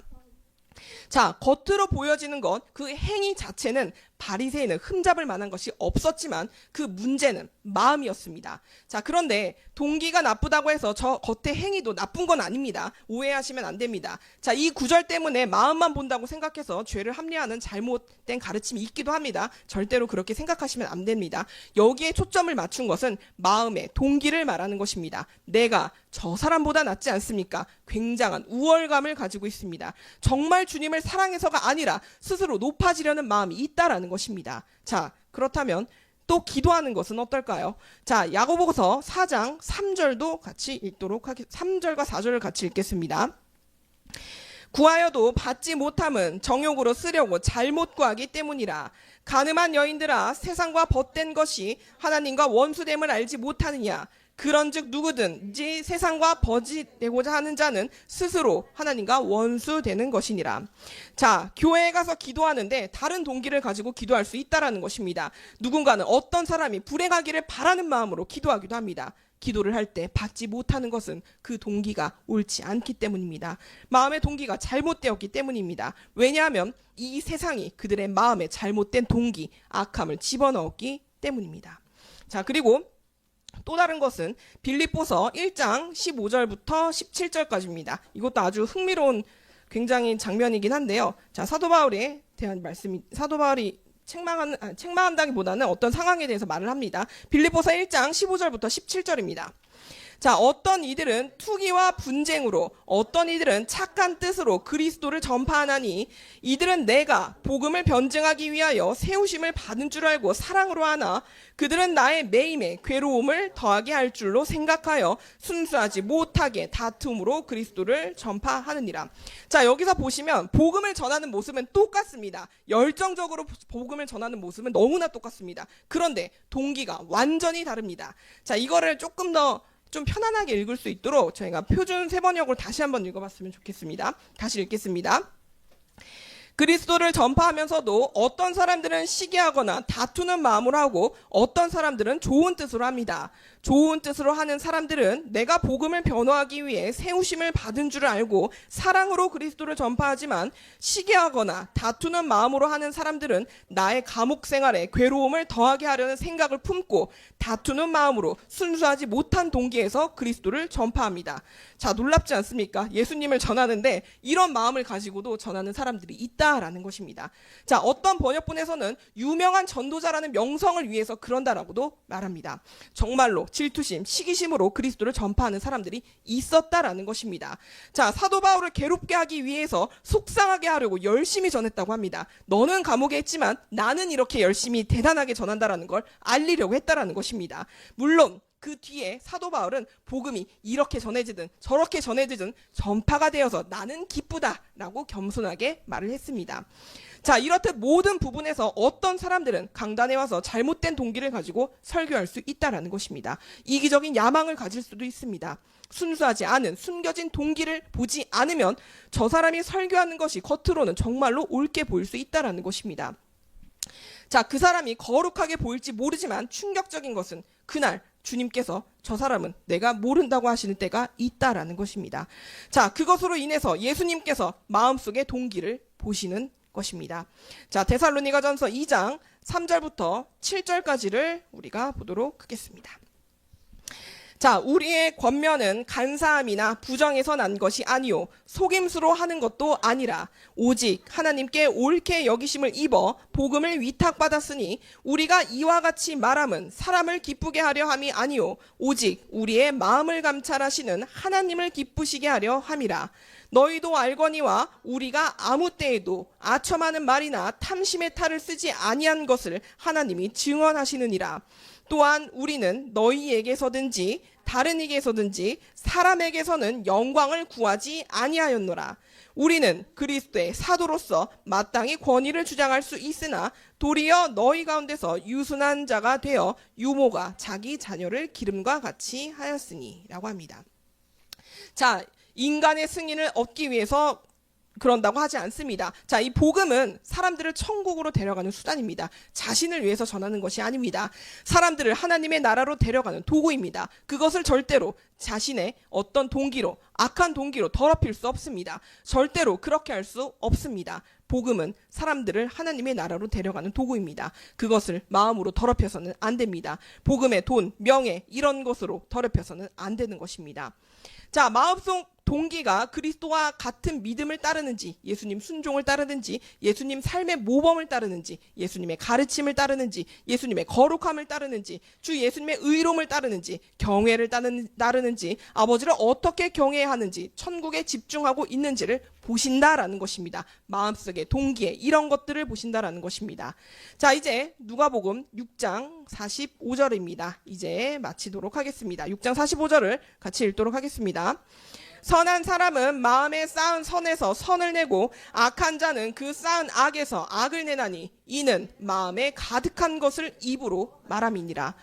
자, 겉으로 보여지는 것, 그 행위 자체는 바리새인은 흠잡을 만한 것이 없었지만 그 문제는 마음이었습니다. 자, 그런데 동기가 나쁘다고 해서 저 겉의 행위도 나쁜 건 아닙니다. 오해하시면 안 됩니다. 자, 이 구절 때문에 마음만 본다고 생각해서 죄를 합리화하는 잘못된 가르침이 있기도 합니다. 절대로 그렇게 생각하시면 안 됩니다. 여기에 초점을 맞춘 것은 마음의 동기를 말하는 것입니다. 내가 저 사람보다 낫지 않습니까? 굉장한 우월감을 가지고 있습니다. 정말 주님을 사랑해서가 아니라 스스로 높아지려는 마음이 있다라는 것입니다. 자, 그렇다면 또 기도하는 것은 어떨까요? 자, 야고보서 4장 3절도 같이 읽도록 하겠습니다. 3절과 4절을 같이 읽겠습니다. 구하여도 받지 못함은 정욕으로 쓰려고 잘못 구하기 때문이라. 가늠한 여인들아, 세상과 벗된 것이 하나님과 원수됨을 알지 못하느냐. 그런즉 누구든지 세상과 버짓되고자 하는 자는 스스로 하나님과 원수되는 것이니라. 자, 교회에 가서 기도하는데 다른 동기를 가지고 기도할 수 있다라는 것입니다. 누군가는 어떤 사람이 불행하기를 바라는 마음으로 기도하기도 합니다. 기도를 할 때 받지 못하는 것은 그 동기가 옳지 않기 때문입니다. 마음의 동기가 잘못되었기 때문입니다. 왜냐하면 이 세상이 그들의 마음에 잘못된 동기, 악함을 집어넣었기 때문입니다. 자, 그리고 또 다른 것은 빌립보서 1장 15절부터 17절까지입니다. 이것도 아주 흥미로운 굉장히 장면이긴 한데요. 자, 사도 바울에 대한 말씀이, 사도 바울이 책망한다기보다는 어떤 상황에 대해서 말을 합니다. 빌립보서 1장 15절부터 17절입니다. 자, 어떤 이들은 투기와 분쟁으로, 어떤 이들은 착한 뜻으로 그리스도를 전파하나니 이들은 내가 복음을 변증하기 위하여 세우심을 받은 줄 알고 사랑으로 하나 그들은 나의 매임에 괴로움을 더하게 할 줄로 생각하여 순수하지 못하게 다툼으로 그리스도를 전파하느니라. 자, 여기서 보시면 복음을 전하는 모습은 똑같습니다. 열정적으로 복음을 전하는 모습은 너무나 똑같습니다. 그런데 동기가 완전히 다릅니다. 자, 이거를 조금 더 좀 편안하게 읽을 수 있도록 저희가 표준 세번역을 다시 한번 읽어봤으면 좋겠습니다. 다시 읽겠습니다. 그리스도를 전파하면서도 어떤 사람들은 시기하거나 다투는 마음으로 하고 어떤 사람들은 좋은 뜻으로 합니다. 좋은 뜻으로 하는 사람들은 내가 복음을 변호하기 위해 세우심을 받은 줄 알고 사랑으로 그리스도를 전파하지만 시기하거나 다투는 마음으로 하는 사람들은 나의 감옥 생활에 괴로움을 더하게 하려는 생각을 품고 다투는 마음으로 순수하지 못한 동기에서 그리스도를 전파합니다. 자, 놀랍지 않습니까? 예수님을 전하는데 이런 마음을 가지고도 전하는 사람들이 있다라는 것입니다. 자, 어떤 번역본에서는 유명한 전도자라는 명성을 위해서 그런다라고도 말합니다. 정말로 질투심, 시기심으로 그리스도를 전파하는 사람들이 있었다라는 것입니다. 자, 사도 바울을 괴롭게 하기 위해서 속상하게 하려고 열심히 전했다고 합니다. 너는 감옥에 있지만 나는 이렇게 열심히 대단하게 전한다라는 걸 알리려고 했다라는 것입니다. 물론 그 뒤에 사도 바울은 복음이 이렇게 전해지든 저렇게 전해지든 전파가 되어서 나는 기쁘다라고 겸손하게 말을 했습니다. 자, 이렇듯 모든 부분에서 어떤 사람들은 강단에 와서 잘못된 동기를 가지고 설교할 수 있다라는 것입니다. 이기적인 야망을 가질 수도 있습니다. 순수하지 않은 숨겨진 동기를 보지 않으면 저 사람이 설교하는 것이 겉으로는 정말로 옳게 보일 수 있다라는 것입니다. 자, 그 사람이 거룩하게 보일지 모르지만 충격적인 것은 그날 주님께서 저 사람은 내가 모른다고 하시는 때가 있다라는 것입니다. 자, 그것으로 인해서 예수님께서 마음속의 동기를 보시는 것입니다. 자, 데살로니가전서 2장 3절부터 7절까지를 우리가 보도록 하겠습니다. 자, 우리의 권면은 간사함이나 부정에서 난 것이 아니요 속임수로 하는 것도 아니라 오직 하나님께 옳게 여기심을 입어 복음을 위탁받았으니 우리가 이와 같이 말함은 사람을 기쁘게 하려 함이 아니요 오직 우리의 마음을 감찰하시는 하나님을 기쁘시게 하려 함이라. 너희도 알거니와 우리가 아무 때에도 아첨하는 말이나 탐심의 탈을 쓰지 아니한 것을 하나님이 증언하시느니라. 또한 우리는 너희에게서든지 다른 이에게서든지 사람에게서는 영광을 구하지 아니하였노라. 우리는 그리스도의 사도로서 마땅히 권위를 주장할 수 있으나 도리어 너희 가운데서 유순한 자가 되어 유모가 자기 자녀를 기름과 같이 하였으니 라고 합니다. 자, 인간의 승인을 얻기 위해서 그런다고 하지 않습니다. 자, 이 복음은 사람들을 천국으로 데려가는 수단입니다. 자신을 위해서 전하는 것이 아닙니다. 사람들을 하나님의 나라로 데려가는 도구입니다. 그것을 절대로 자신의 어떤 동기로, 악한 동기로 더럽힐 수 없습니다. 절대로 그렇게 할 수 없습니다. 복음은 사람들을 하나님의 나라로 데려가는 도구입니다. 그것을 마음으로 더럽혀서는 안 됩니다. 복음의 돈, 명예 이런 것으로 더럽혀서는 안 되는 것입니다. 자, 마음속 동기가 그리스도와 같은 믿음을 따르는지, 예수님 순종을 따르는지, 예수님 삶의 모범을 따르는지, 예수님의 가르침을 따르는지, 예수님의 거룩함을 따르는지, 주 예수님의 의로움을 따르는지, 경외를 따르는지, 아버지를 어떻게 경외해야 하는지, 천국에 집중하고 있는지를 보신다라는 것입니다. 마음속의 동기에 이런 것들을 보신다라는 것입니다. 자, 이제 누가복음 6장 45절입니다. 이제 마치도록 하겠습니다. 6장 45절을 같이 읽도록 하겠습니다. 선한 사람은 마음에 쌓은 선에서 선을 내고 악한 자는 그 쌓은 악에서 악을 내나니 이는 마음에 가득한 것을 입으로 말함이니라.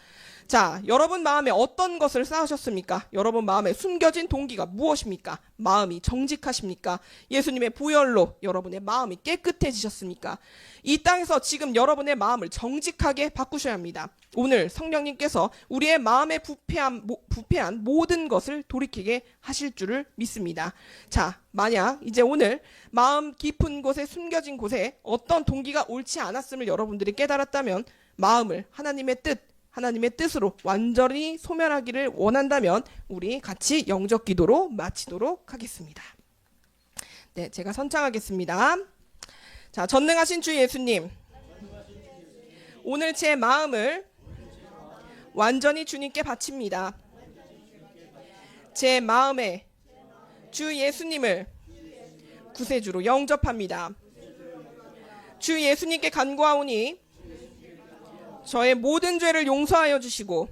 자, 여러분 마음에 어떤 것을 쌓으셨습니까? 여러분 마음에 숨겨진 동기가 무엇입니까? 마음이 정직하십니까? 예수님의 보혈로 여러분의 마음이 깨끗해지셨습니까? 이 땅에서 지금 여러분의 마음을 정직하게 바꾸셔야 합니다. 오늘 성령님께서 우리의 마음에 부패한 모든 것을 돌이키게 하실 줄을 믿습니다. 자, 만약 이제 오늘 마음 깊은 곳에 숨겨진 곳에 어떤 동기가 옳지 않았음을 여러분들이 깨달았다면 마음을 하나님의 뜻으로 완전히 소멸하기를 원한다면 우리 같이 영적 기도로 마치도록 하겠습니다. 네, 제가 선창하겠습니다. 자, 전능하신 주 예수님, 오늘 제 마음을 완전히 주님께 바칩니다. 제 마음에 주 예수님을 구세주로 영접합니다. 주 예수님께 간구하오니 저의 모든 죄를 용서하여 주시고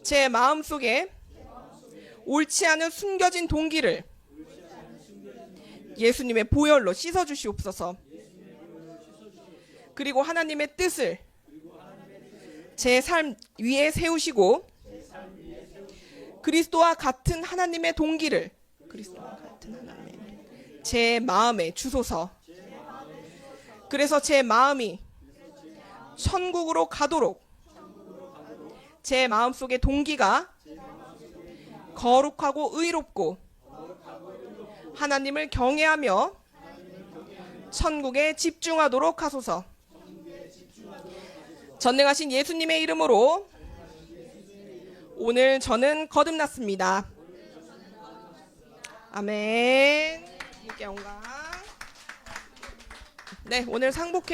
제 마음속에 옳지 않은 숨겨진 동기를 예수님의 보혈로 씻어주시옵소서. 그리고 하나님의 뜻을 제 삶 위에 세우시고 그리스도와 같은 하나님의 동기를 제 마음에 주소서. 그래서 제 마음이 천국으로 가도록 제 마음속의 동기가 거룩하고 의롭고 하나님을 경외하며 천국에 집중하도록 하소서. 전능하신 예수님의 이름으로 오늘 저는 거듭났습니다. 아멘. 주님께 영광. 네, 오늘 상복회